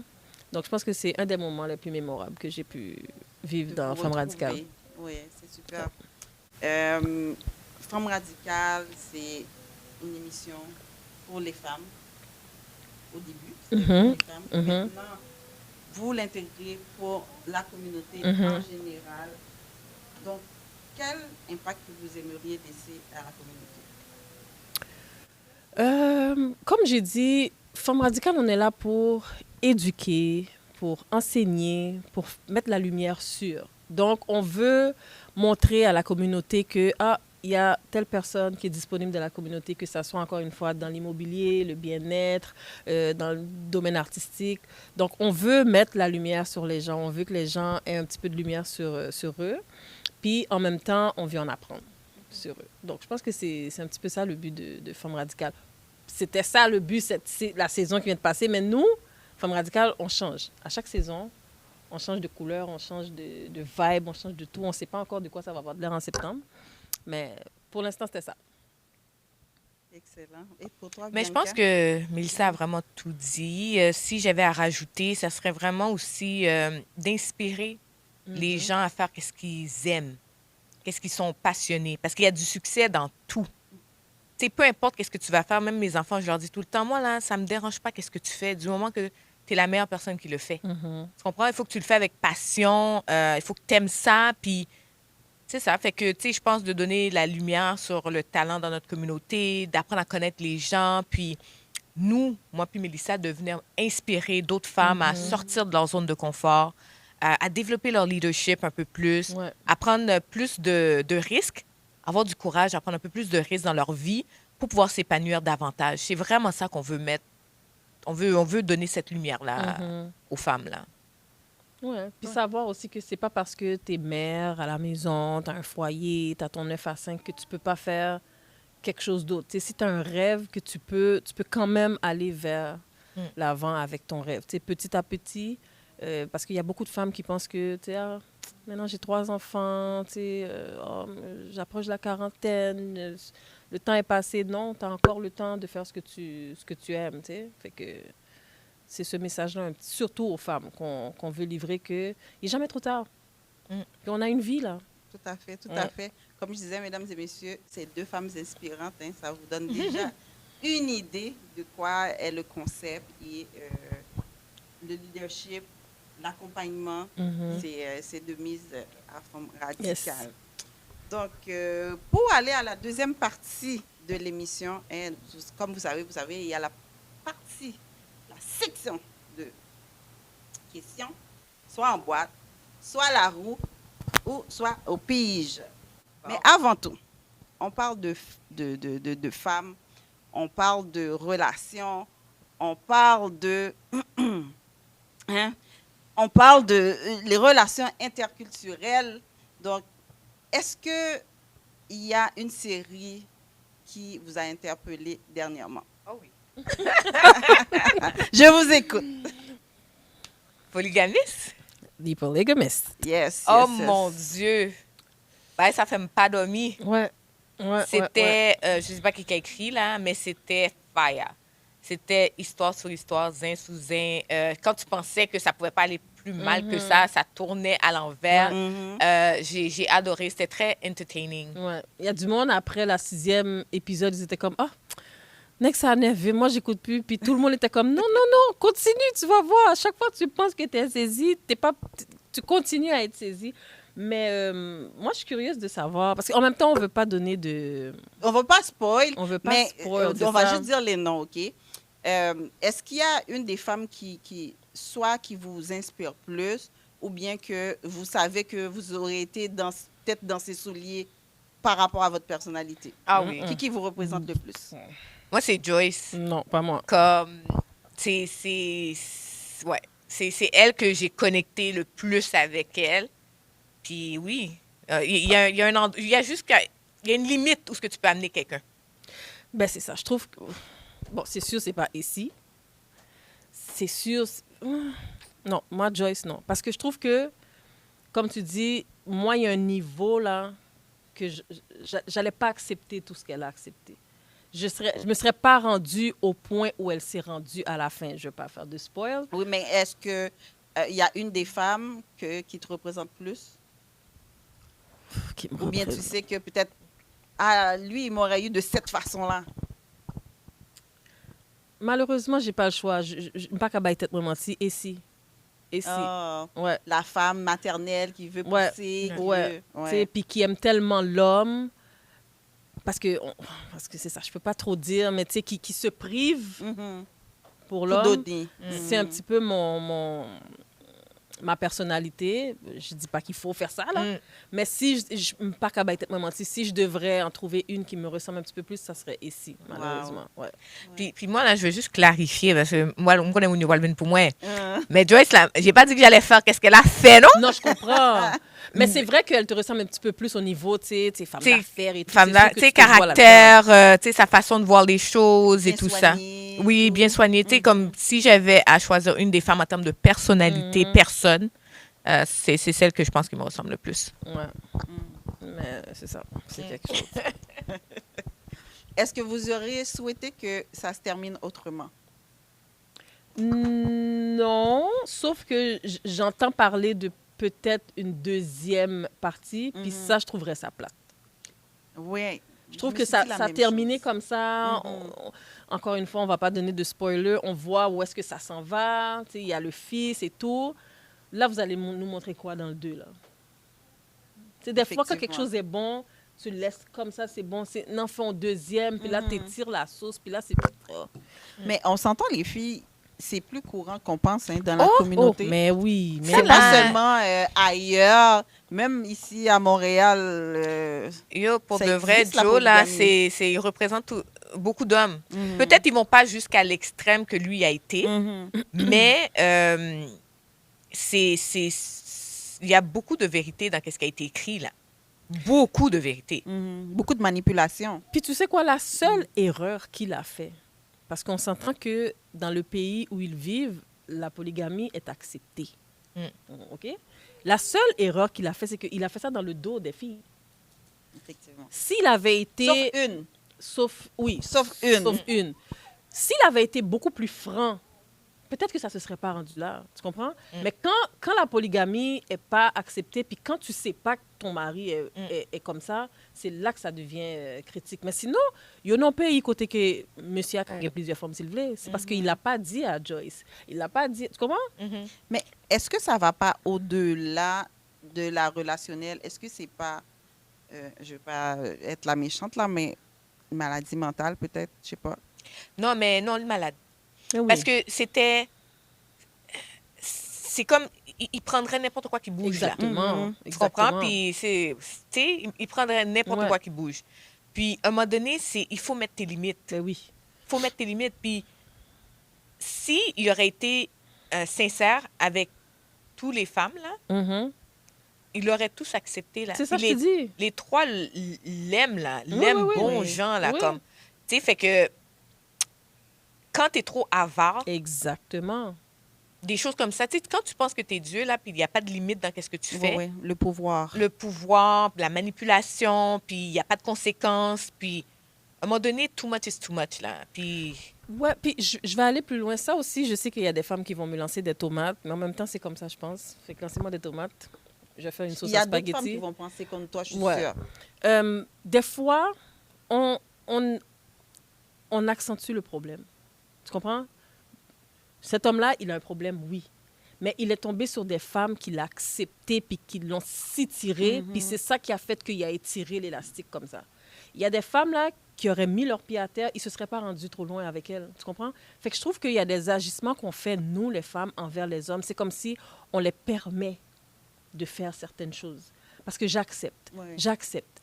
Donc, je pense que c'est un des moments les plus mémorables que j'ai pu vivre De dans vous Femme retrouver. radicale. Oui, c'est super. Femme radicale, c'est une émission pour les femmes. Au début, c'était pour les femmes. Maintenant, vous l'intégrez pour la communauté en général. Donc, quel impact vous aimeriez laisser à la communauté? Comme j'ai dit, Femme radicale, on est là pour éduquer, pour enseigner, pour mettre la lumière sur. Donc, on veut montrer à la communauté que, il y a telle personne qui est disponible dans la communauté, que ce soit encore une fois dans l'immobilier, le bien-être, dans le domaine artistique. Donc, on veut mettre la lumière sur les gens. On veut que les gens aient un petit peu de lumière sur eux. Puis, en même temps, on veut en apprendre sur eux. Donc, je pense que c'est un petit peu ça le but de Femme radicale. C'était ça le but, la saison qui vient de passer. Mais nous, Femme radicale, on change. À chaque saison, on change de couleur, on change de vibe, on change de tout. On ne sait pas encore de quoi ça va avoir de l'air en septembre. Mais pour l'instant, c'était ça. Excellent. Et pour toi, Mais je Bianca? pense que Mélissa a vraiment tout dit. Si j'avais à rajouter, ça serait vraiment aussi d'inspirer les gens à faire ce qu'ils aiment, qu'est-ce qu'ils sont passionnés. Parce qu'il y a du succès dans tout. Tu sais, peu importe qu'est-ce que tu vas faire, même mes enfants, je leur dis tout le temps, moi, là, ça me dérange pas qu'est-ce que tu fais, du moment que tu es la meilleure personne qui le fait. Tu comprends? Il faut que tu le fais avec passion, il faut que tu aimes ça, puis c'est ça. Fait que, tu sais, je pense de donner la lumière sur le talent dans notre communauté, d'apprendre à connaître les gens, puis nous, moi puis Mélissa, de venir inspirer d'autres femmes à sortir de leur zone de confort, à développer leur leadership un peu plus, Ouais. à prendre plus de risques, avoir du courage, à prendre un peu plus de risques dans leur vie pour pouvoir s'épanouir davantage. C'est vraiment ça qu'on veut mettre. On veut donner cette lumière-là aux femmes, là. Ouais. Puis savoir aussi que c'est pas parce que t'es mère à la maison, t'as un foyer, t'as ton 9 à 5 que tu peux pas faire quelque chose d'autre. Tu sais, si t'as un rêve que tu peux quand même aller vers l'avant avec ton rêve. Tu sais, petit à petit, parce qu'il y a beaucoup de femmes qui pensent que, tu sais, ah, maintenant j'ai 3 enfants, tu sais, oh, j'approche de la quarantaine, le temps est passé. Non, t'as encore le temps de faire ce que tu aimes, tu sais. Fait que c'est ce message-là, surtout aux femmes, qu'on veut livrer, qu'il n'est jamais trop tard. Qu'on a une vie, là. Tout à fait, tout à fait. Comme je disais, mesdames et messieurs, ces 2 femmes inspirantes, hein, ça vous donne déjà une idée de quoi est le concept et le leadership, l'accompagnement, c'est de mise à forme radicale. Yes. Donc, pour aller à la deuxième partie de l'émission, hein, comme vous savez, il y a la section de questions, soit en boîte, soit à la roue, ou soit au pige. Mais avant tout, on parle de femmes, on parle de relations, on parle de... hein, on parle de les relations interculturelles. Donc, est-ce qu'il y a une série qui vous a interpellé dernièrement? Oh oui. Je vous écoute. Polygamiste? The Polygamist. Yes, Oh yes, yes. mon Dieu! Ben, ça fait pas dormir. Ouais. C'était, je sais pas qui a écrit là, mais c'était fire. C'était histoire sur histoire, zin sous zin. Quand tu pensais que ça pouvait pas aller plus mal que ça tournait à l'envers. J'ai adoré, c'était très entertaining. Ouais. Il y a du monde, après la 6e épisode, ils étaient comme, ah, next ça a énervé, moi j'écoute plus. Puis tout le monde était comme, non, non, non, continue, tu vas voir. À chaque fois que tu penses que tu es saisi, tu continues à être saisi. Mais moi, je suis curieuse de savoir, parce qu'en même temps, on ne veut pas donner de... On ne veut pas spoil, On veut pas mais spoil, c'est on va ça. juste dire les noms, OK? Est-ce qu'il y a une des femmes qui vous inspire plus, ou bien que vous savez que vous aurez été peut-être dans ses souliers par rapport à votre personnalité? Ah oui. Qui vous représente le plus? Moi, c'est Joyce. Non, pas moi. Comme, c'est elle que j'ai connecté le plus avec elle. Puis oui, il y a une limite où ce que tu peux amener quelqu'un. Ben, c'est ça. Je trouve que... Bon, c'est sûr, c'est pas ici. C'est sûr... Non, moi, Joyce, non. Parce que je trouve que, comme tu dis, moi, il y a un niveau, là, que j'allais pas accepter tout ce qu'elle a accepté. Je me serais pas rendue au point où elle s'est rendue à la fin. Je vais pas faire de spoil. Oui, mais est-ce que il y a une des femmes qui te représente plus? Ou bien tu sais que peut-être, lui, il m'aurait eu de cette façon-là. Malheureusement, j'ai pas le choix. Je ne pas qu'à bailler tête vraiment si et si. Et si. Ouais. La femme maternelle qui veut Ouais. pousser. Ouais. Tu sais, puis qui aime tellement l'homme. Parce que c'est ça, je peux pas trop dire, mais tu sais, qui se prive pour l'homme. C'est un petit peu ma personnalité. Je dis pas qu'il faut faire ça, là. Mais si pas qu'à bailler tête moment, si je devrais en trouver une qui me ressemble un petit peu plus, ça serait ici, malheureusement. Wow. Ouais. Puis moi, là, je veux juste clarifier, parce que moi, on connaît Winnie Walvin pour moi. Mais Joyce, là, j'ai pas dit que j'allais faire qu'est-ce qu'elle a fait, non? Non, je comprends. Mais c'est vrai qu'elle te ressemble un petit peu plus au niveau, tu sais, femme d'affaires et tout. Femme, C'est sûr que tu sais, te vois là-dedans. caractère, tu sais, sa façon de voir les choses et Bien tout soignée, ça. Oui, bien soignée. Tu sais, comme si j'avais à choisir une des femmes en termes de personnalité, personne, c'est celle que je pense qui me ressemble le plus. Ouais. Mais c'est ça, c'est quelque chose. Est-ce que vous auriez souhaité que ça se termine autrement? Non, sauf que j'entends parler de peut-être une deuxième partie, puis ça, je trouverais ça plate. Oui. Je trouve me que suis ça dit la a même terminé chose. comme ça. Encore une fois, on va pas donner de spoiler. On voit où est-ce que ça s'en va. Tu sais, il y a le fils et tout. Là, vous allez nous montrer quoi dans le 2, là? Tu sais, des fois, quand quelque Effectivement. chose est bon, tu le laisses comme ça, c'est bon. C'est non, fais un deuxième, puis là, tu étires la sauce, puis là, c'est... Oh. Mais on s'entend, les filles, c'est plus courant qu'on pense dans la communauté. mais oui, mais C'est oui. pas seulement ailleurs, même ici à Montréal. Yo, pour Ça de vrai, existe, la Joe, là, polygamie. il représente beaucoup d'hommes. Mhm. Peut-être ils vont pas jusqu'à l'extrême que lui a été, Mhm. mais il y a beaucoup de vérité dans ce qui a été écrit, là. Beaucoup de vérité. Mhm. Beaucoup de manipulation. Puis tu sais quoi, la seule erreur qu'il a fait, parce qu'on s'entend que dans le pays où ils vivent, la polygamie est acceptée. OK? La seule erreur qu'il a fait, c'est qu'il a fait ça dans le dos des filles. Effectivement. S'il avait été... Sauf une. Sauf une. S'il avait été beaucoup plus franc, peut-être que ça ne se serait pas rendu là. Tu comprends? Mais quand la polygamie n'est pas acceptée, puis quand tu ne sais pas que ton mari est comme ça, c'est là que ça devient critique. Mais sinon, il y a un pays côté que monsieur a plusieurs femmes, s'il vous plaît. C'est parce qu'il ne l'a pas dit à Joyce. Il ne l'a pas dit. Tu comprends? Mais est-ce que ça va pas au-delà de la relationnelle? Est-ce que c'est pas, je ne veux pas être la méchante là, mais une maladie mentale peut-être, je sais pas. Non, mais non, le malade. Oui. Parce que c'est comme, il prendrait n'importe quoi qui bouge, là. Exactement. Tu comprends? Puis, tu sais, il prendrait n'importe Ouais. quoi qui bouge. Puis, à un moment donné, il faut mettre tes limites. Ben oui. Il faut mettre tes limites. Puis, s'il aurait été sincère avec toutes les femmes, là, Mhm. il aurait tous accepté, là. C'est ça, Puis je te dis. les trois l'aiment, là. Oui, L'aiment oui, oui. bon Oui. gens, là. Oui. Comme, tu sais, fait que quand t'es trop avare, Exactement. des choses comme ça, tu sais, quand tu penses que t'es Dieu, là, puis il n'y a pas de limite dans ce que tu fais, Ouais, le pouvoir. le pouvoir, la manipulation, puis il n'y a pas de conséquences, puis à un moment donné, too much is too much, là. Puis, Ouais, puis je vais aller plus loin. Ça aussi, je sais qu'il y a des femmes qui vont me lancer des tomates, mais en même temps, c'est comme ça, je pense. Fait que lancez-moi des tomates. Je vais faire une sauce Il y à a d'autres femmes qui spaghetti. vont penser comme toi, je suis Ouais. sûre. Des fois, on accentue le problème. Tu comprends? Cet homme-là, il a un problème, oui. Mais il est tombé sur des femmes qui l'ont accepté puis qui l'ont si tiré. Puis c'est ça qui a fait qu'il a étiré l'élastique comme ça. Il y a des femmes là qui auraient mis leurs pieds à terre, ils ne se seraient pas rendus trop loin avec elles. Tu comprends? Fait que je trouve qu'il y a des agissements qu'on fait, nous, les femmes, envers les hommes. C'est comme si on les permet de faire certaines choses. Parce que j'accepte, Ouais. j'accepte.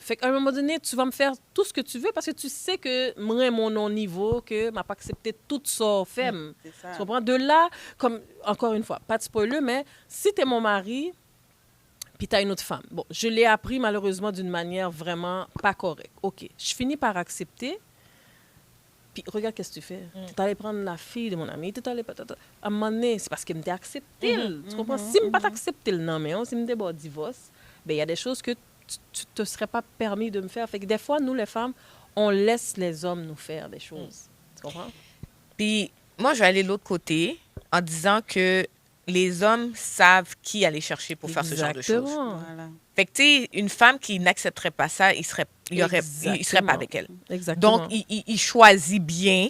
Fait qu'à un moment donné, tu vas me faire tout ce que tu veux parce que tu sais que moi, mon non-niveau, que je n'ai pas accepté tout ça femme. C'est ça. Tu comprends? De là, comme, encore une fois, pas de spoiler, mais si tu es mon mari, puis tu as une autre femme. Bon, je l'ai appris malheureusement d'une manière vraiment pas correcte. OK, je finis par accepter. Puis regarde qu'est-ce que tu fais. Tu allé prendre la fille de mon ami, tu allé à un moment donné, c'est parce que m'était accepté. Tu comprends? Si je pas accepté le nom, mais si me bon divorce, ben il y a des choses que tu te serais pas permis de me faire. Fait que des fois, nous les femmes, on laisse les hommes nous faire des choses. Tu comprends? puis moi, je vais aller de l'autre côté en disant que les hommes savent qui aller chercher pour faire ce genre de choses. Exactement. Voilà. Fait que, tu sais, une femme qui n'accepterait pas ça, il serait pas avec elle. Exactement. Donc, il choisit bien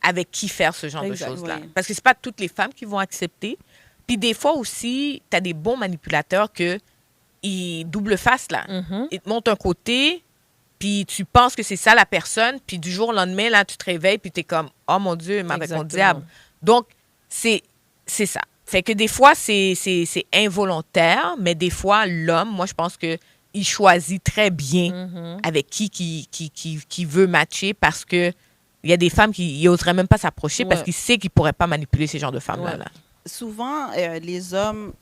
avec qui faire ce genre Exact, de choses-là. oui. Parce que c'est pas toutes les femmes qui vont accepter. Puis des fois aussi, tu as des bons manipulateurs ils double face, là. Mhm. Ils te montrent un côté, puis tu penses que c'est ça la personne, puis du jour au lendemain, là, tu te réveilles, puis tu es comme, oh mon Dieu, avec mon Exactement. diable. Donc, c'est ça. Fait que des fois, c'est involontaire, mais des fois, l'homme, moi, je pense que il choisit très bien Mhm. avec qui veut matcher parce que il y a des femmes qui n'oseraient même pas s'approcher parce Ouais. qu'il sait qu'il ne pourrait pas manipuler ces genres de femmes-là. Ouais. là. Souvent, les hommes,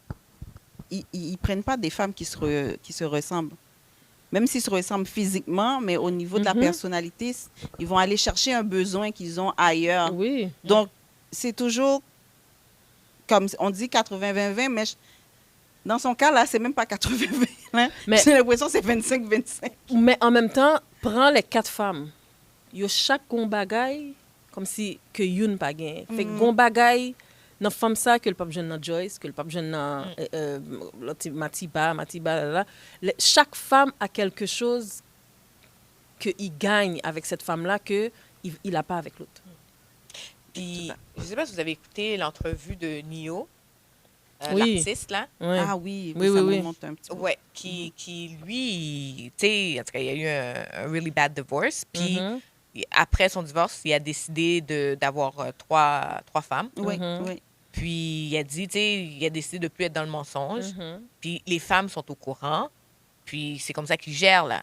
ils prennent pas des femmes qui se ressemblent. Même s'ils se ressemblent physiquement, mais au niveau de la personnalité, ils vont aller chercher un besoin qu'ils ont ailleurs. Oui. Donc, c'est toujours, comme on dit 80-20-20, mais dans son cas, là, c'est même pas 80-20. Hein? Mais- J'ai l'impression que c'est 25-25. Mais en même temps, prends les 4 femmes. Yo chaque gon bagay comme si que youn pas gain. Fait que gon bagay dans femme ça que le pape jeune dans Joyce, que le pape jeune dans Matiba là, là. Chaque femme a quelque chose qu'il gagne avec cette femme-là qu'il n'a pas avec l'autre. Puis, je ne sais pas si vous avez écouté l'entrevue de Nio, Oui. l'artiste, là. Ouais. Ah oui, Oui, ça oui, me oui. remonte un petit peu. Ouais, qui lui, tu sais, en tout cas, il y a eu un really bad divorce. Puis, Mhm. après son divorce, il a décidé d'avoir trois femmes. Oui, Mhm. oui. Puis, il a dit, tu sais, il a décidé de ne plus être dans le mensonge. Mhm. Puis, les femmes sont au courant. Puis, c'est comme ça qu'il gère, là.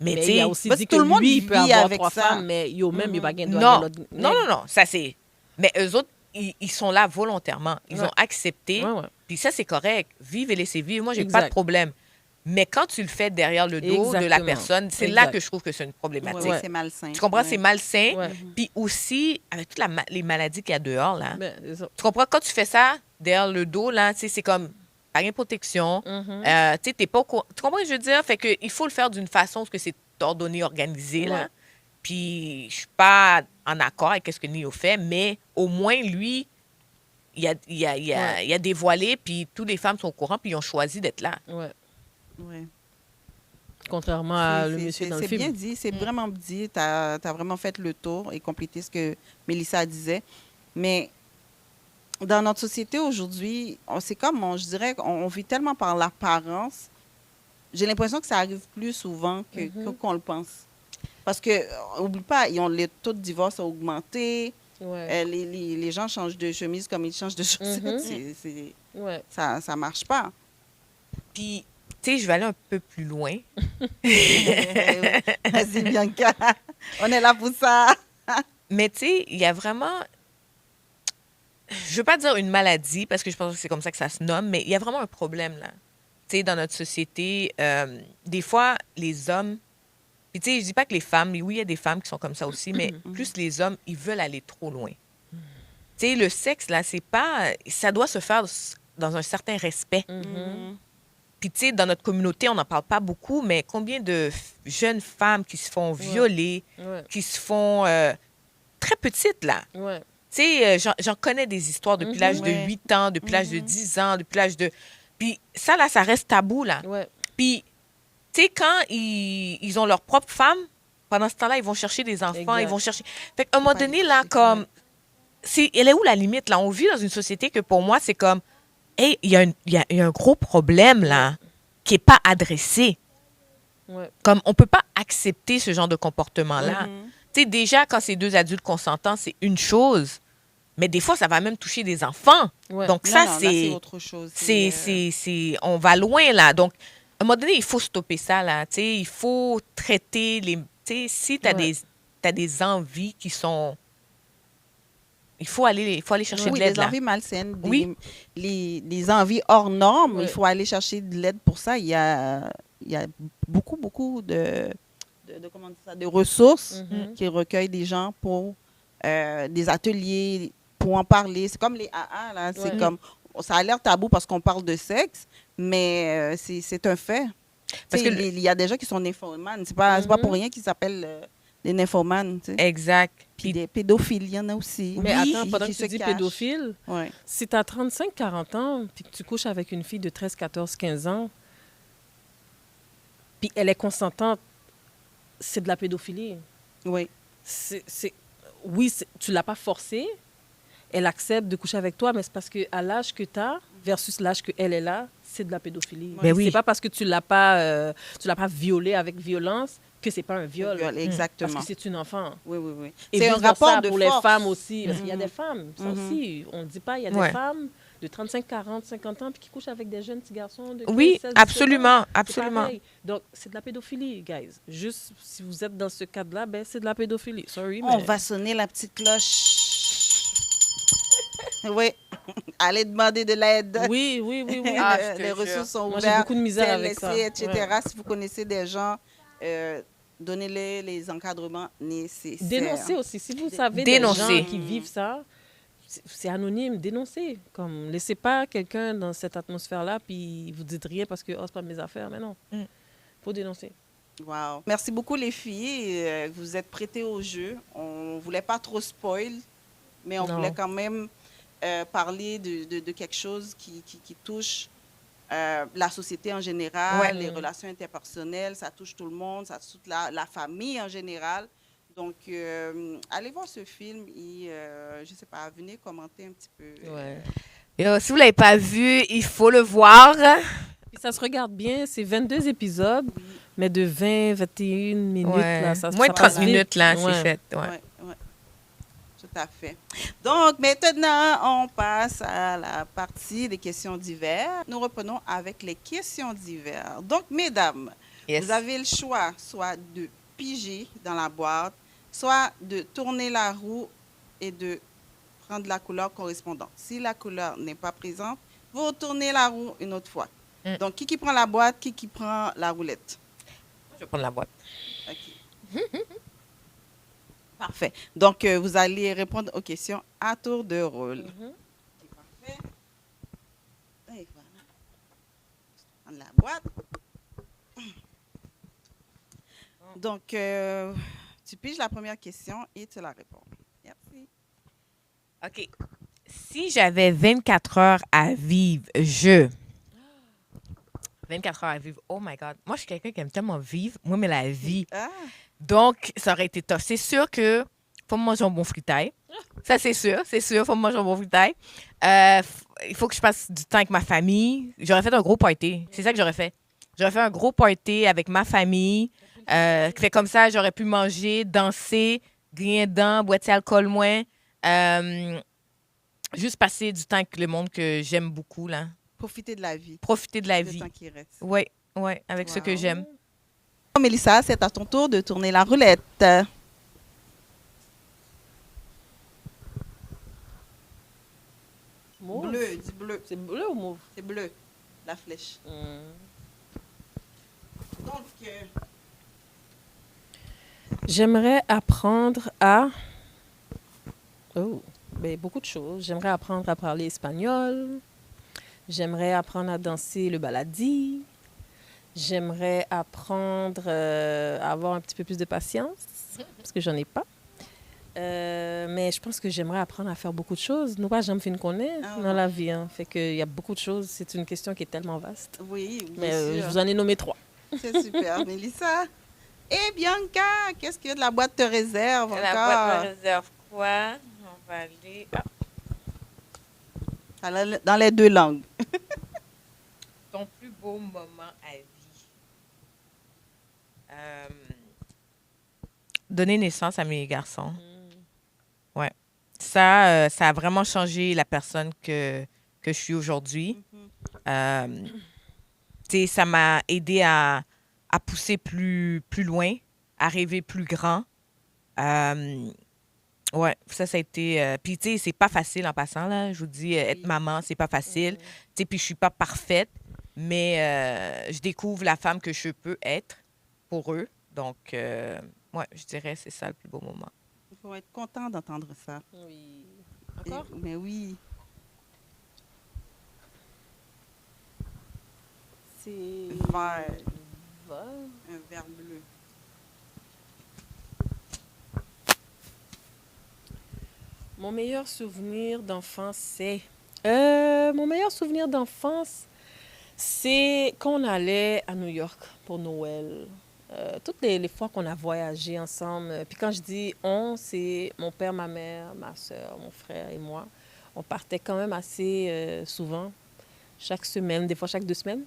Mais, Mais tu il a sais, aussi parce dit que tout que le monde lui, il peut vit avoir avec 3 ça. femmes, mais même, il va gagner non, l'autre. non, ça c'est. Mais eux autres, ils sont là volontairement. Ils Ouais. ont accepté. Ouais, ouais. Puis ça, c'est correct. Vive et laissez vivre. Moi, j'ai pas Exact. de problème. Mais quand tu le fais derrière le dos de la Exactement. personne, c'est là Exact. que je trouve que c'est une Oui, problématique. Ouais. c'est malsain. Tu comprends? Ouais. C'est malsain. Ouais. Puis aussi, avec toutes les maladies qu'il y a dehors, là. Ben, c'est ça. Tu comprends? Quand tu fais ça derrière le dos, là, tu sais, c'est comme pas de protection. Mhm. Tu sais, t'es pas au courant. Tu comprends ce que je veux dire? Fait que il faut le faire d'une façon parce que c'est ordonné, organisé, là. Ouais. Puis je suis pas en accord avec ce que Nio fait, mais au moins, lui, il a dévoilé, puis toutes les femmes sont au courant, puis ils ont choisi d'être là. Ouais. Ouais. Contrairement à le monsieur dans le C'est film. bien dit, c'est vraiment dit. Tu as vraiment fait le tour et complété ce que Mélissa disait. Mais dans notre société aujourd'hui, c'est comme, je dirais, on vit tellement par l'apparence. J'ai l'impression que ça arrive plus souvent qu'on le pense. Parce que, oublie pas, les taux de divorce ont augmenté. Ouais. Les gens changent de chemise comme ils changent de chaussettes. Mhm. Ouais. Ça ne marche pas. Puis, tu sais, je vais aller un peu plus loin. Vas-y, Bianca. On est là pour ça. Mais tu sais, il y a vraiment, je veux pas dire une maladie, parce que je pense que c'est comme ça que ça se nomme, mais il y a vraiment un problème, là. Tu sais, dans notre société, des fois, les hommes, puis tu sais, je dis pas que les femmes, mais oui, il y a des femmes qui sont comme ça aussi, mais plus les hommes, ils veulent aller trop loin. Tu sais, le sexe, là, c'est pas, ça doit se faire dans un certain respect. Mhm. Puis, tu sais, dans notre communauté, on n'en parle pas beaucoup, mais combien de jeunes femmes qui se font violer, Ouais. qui se font très petites, là. Ouais. Tu sais, j'en connais des histoires depuis l'âge de Ouais. 8 ans, depuis l'âge de 10 ans, depuis l'âge de... Puis ça, là, ça reste tabou, là. Ouais. Puis, tu sais, quand ils ont leur propre femme, pendant ce temps-là, ils vont chercher des enfants, Exact. ils vont chercher... Fait qu'à un moment Pas donné, là, les comme... Elle est où la limite, là? On vit dans une société que, pour moi, c'est comme... Hey, il y a un gros problème, là, qui n'est pas adressé. Ouais. Comme, on ne peut pas accepter ce genre de comportement-là. Mhm. Tu sais, déjà, quand c'est deux adultes consentants, c'est une chose. Mais des fois, ça va même toucher des enfants. Ouais. Donc, Non, ça, non, là, c'est... autre chose. On va loin, là. Donc, à un moment donné, il faut stopper ça, là. Tu sais, il faut traiter les... Tu sais, si tu as, Ouais. t'as des envies qui sont... Il faut aller chercher Oui, de l'aide, les là. envies malsaines, Oui. les envies hors normes, Oui. il faut aller chercher de l'aide pour ça. Il y a beaucoup de comment dire ça, de ressources Mhm. qui recueillent des gens pour des ateliers, pour en parler. C'est comme les AA, là. C'est Ouais. comme, ça a l'air tabou parce qu'on parle de sexe, mais c'est un fait. Parce Tu sais, que il y a des gens qui sont nymphomanes. C'est pas pour rien qu'ils s'appellent des nymphomanes. Tu sais. Exact. Puis Puis, des pédophiles, il y en a aussi. Mais Oui, attends, pendant que qui tu se dis cachent. pédophile, Ouais. si tu as 35-40 ans, puis que tu couches avec une fille de 13, 14, 15 ans, puis elle est consentante, c'est de la pédophilie. Oui. Oui, tu l'as pas forcée, elle accepte de coucher avec toi, mais c'est parce qu'à l'âge que tu as versus l'âge qu'elle est là, c'est de la pédophilie. Ben oui. C'est pas parce que tu l'as pas violée avec violence que c'est pas un viol. Exactement. Parce que c'est une enfant. Oui, oui, oui. Et C'est un vice-versa rapport de pour force. les femmes aussi. Parce qu'il y a Mhm. des femmes, ça Mhm. aussi. On ne dit pas, il y a Ouais. des femmes de 35, 40, 50 ans puis qui couchent avec des jeunes petits garçons de 15, oui, 16, 17 ans. absolument, C'est absolument. pareil. Donc, c'est de la pédophilie, guys. Juste, si vous êtes dans ce cadre-là, ben, c'est de la pédophilie. Sorry, mais... On va sonner la petite cloche. Oui. Allez demander de l'aide. Oui, oui, oui, oui. Ah, je te Les jure. ressources sont Moi, ouvertes. j'ai beaucoup de misère avec CLSC, ça. etc. Ouais. Si vous connaissez des gens, donnez-les les encadrements nécessaires. Dénoncez aussi. Si vous savez Dénoncez. des gens qui vivent ça, c'est anonyme. Dénoncez. Comme, laissez pas quelqu'un dans cette atmosphère-là puis vous dites rien parce que oh, c'est pas mes affaires. Mais non. Mm. Faut dénoncer. Wow. Merci beaucoup, les filles. Vous êtes prêtées au jeu. On ne voulait pas trop spoil, mais on Non. voulait quand même parler de quelque chose qui touche la société en général, Ouais. les relations interpersonnelles, ça touche tout le monde, ça touche la famille en général. Donc, allez voir ce film et, je ne sais pas, venez commenter un petit peu. Ouais. Et, si vous ne l'avez pas vu, il faut le voir. Puis ça se regarde bien, c'est 22 épisodes, Oui, mais de 20, 21 minutes. Ouais. Là, ça Moins de passe 30 vite. minutes, là, Ouais. c'est fait. Ouais. ouais, ouais. Tout à fait. Donc, maintenant, on passe à la partie des questions d'hiver. Nous reprenons avec les questions d'hiver. Donc, mesdames, Yes. vous avez le choix soit de piger dans la boîte, soit de tourner la roue et de prendre la couleur correspondante. Si la couleur n'est pas présente, vous retournez la roue une autre fois. Mm. Donc, qui prend la boîte, qui prend la roulette? Je vais prendre la boîte. OK. Parfait. Donc, vous allez répondre aux questions à tour de rôle. Mhm. Ok, parfait. Et voilà. Prendre la boîte. Donc, tu piges la première question et tu la réponds. Merci. OK. Si j'avais 24 heures à vivre, 24 heures à vivre, oh my God. Moi, je suis quelqu'un qui aime tellement vivre. Moi, mais la vie. Ah, Donc, ça aurait été tough. C'est sûr que faut me manger un bon fritaille. Ça, c'est sûr. Faut me manger un bon fritaille. Il faut que je passe du temps avec ma famille. J'aurais fait un gros party. C'est ça que j'aurais fait. J'aurais fait un gros party avec ma famille. Fait comme ça, j'aurais pu manger, danser, griller dedans, boire de alcool moins. Juste passer du temps avec le monde que j'aime beaucoup, là. profiter de la vie. Profiter de la Le vie. temps qui reste. Oui, avec ce que Wow. j'aime. Mélissa, c'est à ton tour de tourner la roulette. Mauve. Bleu, dis bleu. C'est bleu ou mauve? C'est bleu, la flèche. Donc, J'aimerais apprendre à... Oh, ben, beaucoup de choses. J'aimerais apprendre à parler espagnol. J'aimerais apprendre à danser le baladi. J'aimerais apprendre à avoir un petit peu plus de patience, parce que j'en ai pas. Mais je pense que j'aimerais apprendre à faire beaucoup de choses. Nous, pas, j'aime faire une connaître Ah dans ouais. la vie. Hein. Fait qu'il y a beaucoup de choses. C'est une question qui est tellement vaste. oui, bien Mais je sûr. vous en ai nommé 3. C'est super, Mélissa. Et Bianca, qu'est-ce que la boîte te réserve encore? La boîte me réserve quoi? On va aller... Dans les deux langues. Ton plus beau moment à vie. Donner naissance à mes garçons. Ouais. Ça a vraiment changé la personne que je suis aujourd'hui. Tu sais, ça m'a aidé à pousser plus loin, à rêver plus grand. Ouais, ça a été... puis, tu sais, c'est pas facile en passant, là. Je vous dis, être maman, c'est pas facile. Tu sais, puis je suis pas parfaite, mais je découvre la femme que je peux être pour eux. Donc, ouais, je dirais c'est ça le plus beau moment. Il faut être content d'entendre ça. Oui. Et- Encore? mais oui. C'est... Vert, Vert. un vert bleu. Mon meilleur souvenir d'enfance, c'est... mon meilleur souvenir d'enfance, c'est qu'on allait à New York pour Noël. Toutes les fois qu'on a voyagé ensemble, puis quand je dis on, c'est mon père, ma mère, ma soeur, mon frère et moi. On partait quand même assez souvent, chaque semaine, des fois chaque 2 semaines.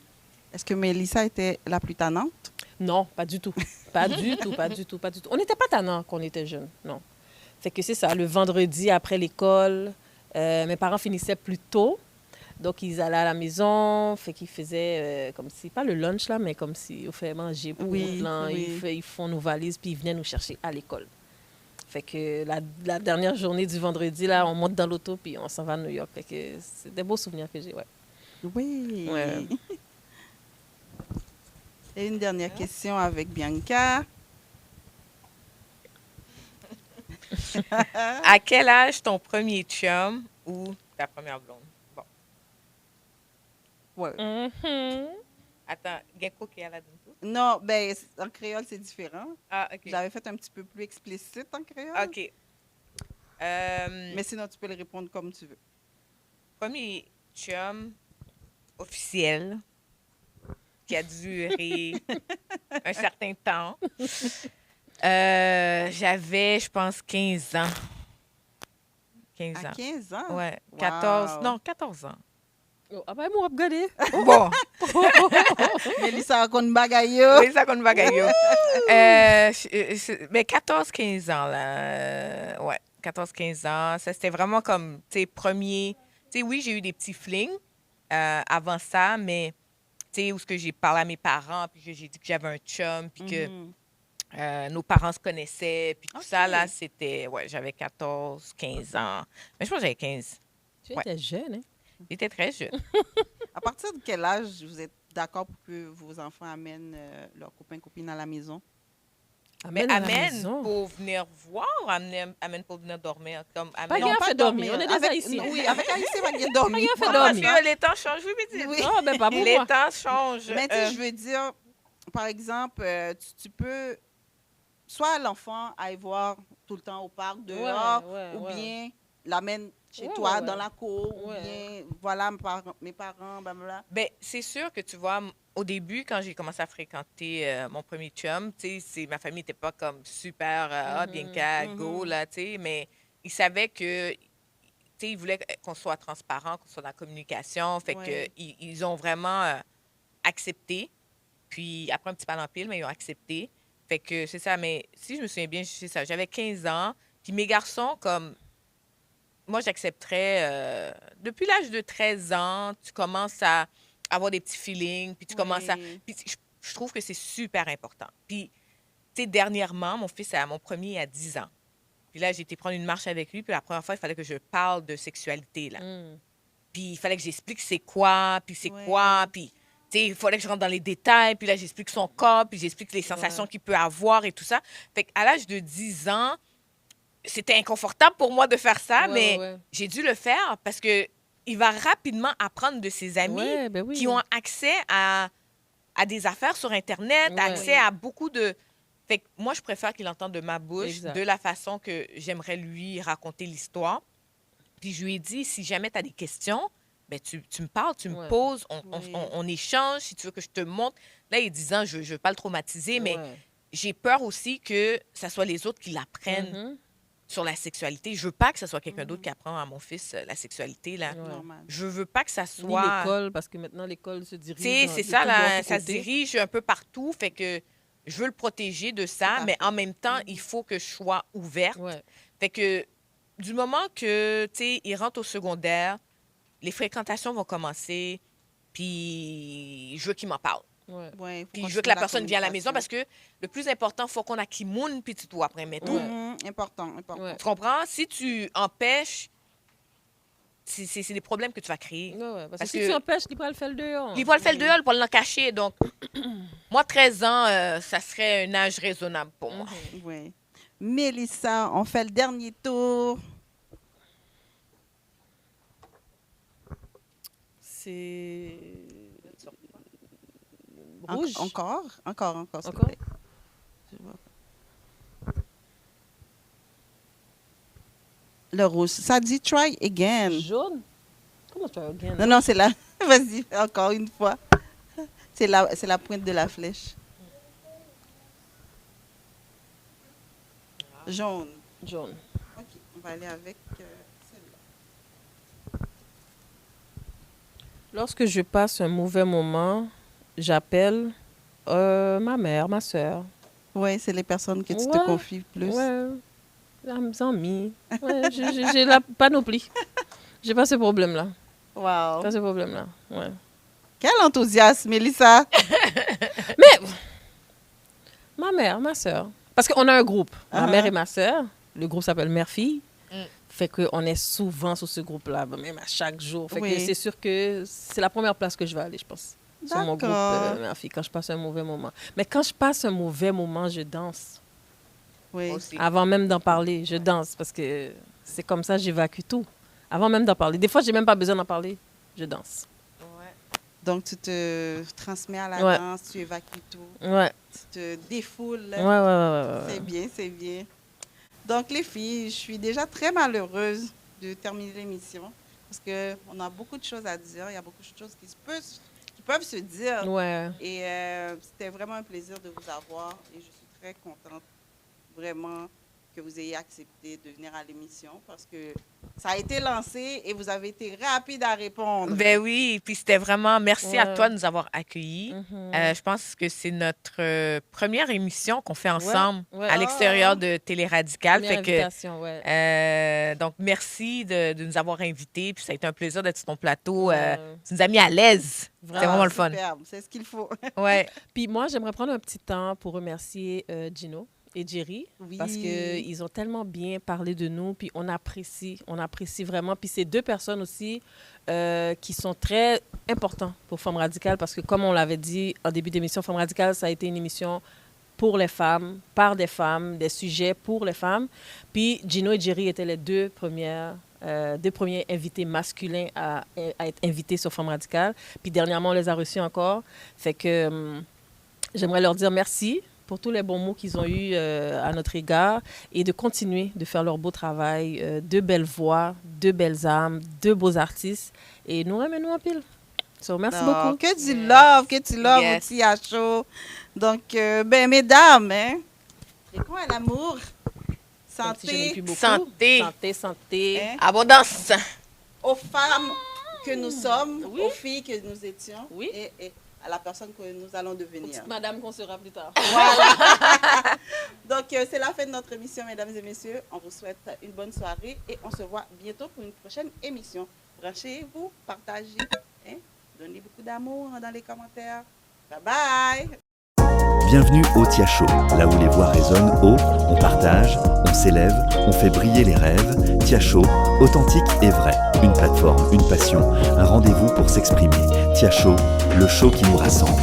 Est-ce que Mélissa était la plus tannante? Non, pas du tout. Pas du tout, pas du tout, pas du tout. On n'était pas tannants quand on était jeunes, non. Fait que c'est ça, le vendredi après l'école, mes parents finissaient plus tôt. Donc, ils allaient à la maison, fait qu'ils faisaient comme si, pas le lunch là, mais comme si on fait manger pour Oui, nous. oui. Ils font nos valises, puis ils venaient nous chercher à l'école. Fait que la dernière journée du vendredi, là, on monte dans l'auto, puis on s'en va à New York. Fait que c'est des beaux souvenirs que j'ai, ouais. Oui. Ouais. Et une dernière question avec Bianca. À quel âge ton premier chum ou ta première blonde? Bon. Ouais. Attends, Gecko qui est à la demi-tour? Non, ben, en créole, c'est différent. Ah, OK. Je l'avais fait un petit peu plus explicite en créole. OK. Mais sinon, tu peux le répondre comme tu veux. Premier chum officiel, qui a duré un certain temps. J'avais, je pense, 15 ans. 15 À ans. 15 ans? Ouais, 14, Wow. non, 14 ans. Oh, ah ben, moi, regardez. Bon, Mélissa raconte bagaille. Yo. oui, ça compte bagaille. Mais 14-15 ans, là. Ouais, 14-15 ans. Ça, c'était vraiment comme, tu sais, premier... Tu sais, oui, j'ai eu des petits flings avant ça, mais, tu sais, où ce que j'ai parlé à mes parents, puis que j'ai dit que j'avais un chum, puis que Mhm. nos parents se connaissaient, puis tout ça, Ok. là, c'était... Ouais, j'avais 14-15 ans. Mais je pense que j'avais 15. Tu Ouais. étais jeune, hein? J'étais très jeune. À partir de quel âge vous êtes d'accord pour que vos enfants amènent leurs copains-copines à la maison? Mais à la amène maison. pour venir voir, amène pour venir dormir. Comme, Pas amène. grave. Rien fait dormir. On est des Avec, Haïtiens. Oui, avec Haïtien, va bien dormir. Rien fait Non, dormir. parce que les temps changent. Oui, mais Oui. Non, ben pas pour les moi. temps changent. Mais tu sais, je veux dire, par exemple, tu peux, soit l'enfant aille voir tout le temps au parc dehors, ouais, ou ouais. bien l'amène chez Ouais, toi ouais, dans ouais. la cour, ou Ouais. bien, voilà, mes parents, blablabla. Ben, c'est sûr que tu vois, au début, quand j'ai commencé à fréquenter mon premier chum, tu sais, ma famille n'était pas comme super, bien qu'à go, Mhm. là, tu sais, mais ils savaient que, tu sais, ils voulaient qu'on soit transparent, qu'on soit dans la communication. Fait Ouais. que ils ont vraiment accepté. Puis après un petit pas en pile, mais ils ont accepté. Fait que c'est ça. Mais si je me souviens bien, c'est ça. J'avais 15 ans. Puis mes garçons, comme moi, j'accepterais. Depuis l'âge de 13 ans, tu commences à avoir des petits feelings. Puis tu commences à. Oui. Puis je trouve que c'est super important. Puis, tu sais, dernièrement, mon fils, mon premier, a 10 ans. Puis là, j'ai été prendre une marche avec lui. Puis la première fois, il fallait que je parle de sexualité, là. Mm. Puis il fallait que j'explique c'est quoi, puis c'est Ouais. quoi, puis tu sais, il fallait que je rentre dans les détails, puis là, j'explique son corps, puis j'explique les sensations qu'il peut avoir et tout ça. Fait qu'à l'âge de 10 ans, c'était inconfortable pour moi de faire ça, Ouais, mais ouais, ouais. j'ai dû le faire parce que il va rapidement apprendre de ses amis Ouais, ben oui. qui ont accès à des affaires sur Internet, Ouais. accès à beaucoup de... Fait que moi, je préfère qu'il entende de ma bouche, Exact. de la façon que j'aimerais lui raconter l'histoire. Puis je lui ai dit, si jamais tu as des questions, ben tu me parles, tu me Ouais. poses, Oui. on échange, si tu veux que je te montre. Là, il est 10 ans, je ne veux pas le traumatiser, mais Ouais. j'ai peur aussi que ce soit les autres qui l'apprennent Mhm. sur la sexualité. Je veux pas que ce soit quelqu'un d'autre qui apprend à mon fils la sexualité. Là. Ouais. Normal. Je veux pas que ça Ni soit... l'école, parce que maintenant, l'école se dirige. Tu sais, dans- c'est de ça, tout là, bord, tout ça se côté. dirige un peu partout. Fait que je veux le protéger de ça, Tout à mais fait. en même temps, il faut que je sois ouverte. Ouais. Fait que du moment que, tu sais, il rentre au secondaire, les fréquentations vont commencer, puis je veux qu'il m'en parle. Ouais. Ouais, faut Puis je veux continuer que la personne vienne à la maison communication. parce que le plus important, il faut qu'on a qui moun, puis tu dois après mettre tout. Ouais. Important, important. Ouais. Tu comprends? Si tu empêches, c'est des problèmes que tu vas créer. Ouais, ouais. Parce que Parce si que- tu empêches, il va le faire le dehors. Il va le faire le dehors pour l'en cacher. Donc, moi, 13 ans, ça serait un âge raisonnable pour moi. Oui. Mélissa, on fait le dernier tour. C'est. En- Rouge. Encore, s'il te Encore? plaît. Je vois pas. Le rouge. Ça dit try again. Jaune. Comment tu as again? Non, non, c'est là. Vas-y, encore une fois. C'est la pointe de la flèche. Jaune. Jaune. OK, on va aller avec celle-là. Lorsque je passe un mauvais moment, j'appelle ma mère, ma soeur. Oui, c'est les personnes que tu te Ouais. confies plus. Ouais. Mes amis. Ouais, j'ai la panoplie. J'ai pas ce problème-là. Wow. Pas ce problème-là. Ouais. Quel enthousiasme, Mélissa. Mais ma mère, ma soeur. Parce qu'on a un groupe. Ma Ah. mère et ma soeur. Le groupe s'appelle Mère-Fille. Mm. Fait qu'on est souvent sur ce groupe-là, même à chaque jour. Fait Oui. que c'est sûr que c'est la première place que je vais aller, je pense. Sur mon groupe D'accord. Mère-Fille, quand je passe un mauvais moment. Mais quand je passe un mauvais moment, je danse. Oui. Moi aussi. Avant même d'en parler, je danse parce que c'est comme ça que j'évacue tout. Avant même d'en parler. Des fois, j'ai même pas besoin d'en parler. Je danse. Ouais. Donc, tu te transmets à la Ouais. danse, tu évacues tout, Ouais. tu te défoules. Ouais, ouais, ouais. C'est bien, c'est bien. Donc, les filles, je suis déjà très malheureuse de terminer l'émission parce qu'on a beaucoup de choses à dire. Il y a beaucoup de choses qui peuvent se dire. Ouais. Et c'était vraiment un plaisir de vous avoir et je suis très contente vraiment que vous ayez accepté de venir à l'émission parce que ça a été lancé et vous avez été rapide à répondre. Ben oui, puis c'était vraiment merci à Ouais. toi de nous avoir accueillis. Mhm. Je pense que c'est notre première émission qu'on fait ensemble ouais. à l'extérieur de Télé Radical. Première Fait que, invitation, ouais. donc, merci de nous avoir invités. Puis ça a été un plaisir d'être sur ton plateau. Ouais. Tu nous as mis à l'aise. C'était Vraiment. vraiment le fun. Superbe, c'est ce qu'il faut. Ouais. Puis moi, j'aimerais prendre un petit temps pour remercier Gino et Jerry Oui. parce qu'ils ont tellement bien parlé de nous, puis on apprécie vraiment. Puis c'est deux personnes aussi qui sont très importantes pour Femmes Radicales parce que comme on l'avait dit en début d'émission, Femmes Radicales, ça a été une émission pour les femmes, par des femmes, des sujets pour les femmes. Puis Gino et Jerry étaient les deux premiers invités masculins à être invités sur Femmes Radicales. Puis dernièrement, on les a reçus encore. Fait que j'aimerais leur dire merci pour tous les bons mots qu'ils ont eus à notre égard et de continuer de faire leur beau travail. Deux belles voix, deux belles âmes, deux beaux artistes. Et nous nous en pile. So, merci beaucoup. Que tu love Yes. aussi à chaud. Donc, ben, mesdames, hein, et quoi à l'amour? Même si je n'ai Santé plus beaucoup. Santé. Santé. Hein? Abondance. aux femmes que nous sommes, Oui. aux filles que nous étions Oui. et à la personne que nous allons devenir. Petite madame qu'on sera plus tard. Voilà. Donc, c'est la fin de notre émission, mesdames et messieurs. On vous souhaite une bonne soirée et on se voit bientôt pour une prochaine émission. Branchez-vous, partagez, hein? Donnez beaucoup d'amour dans les commentaires. Bye bye! Bienvenue au Tia Show, là où les voix résonnent haut, on partage, on s'élève, on fait briller les rêves. Tia Show, authentique et vrai. Une plateforme, une passion, un rendez-vous pour s'exprimer. Tia Show, le show qui nous rassemble.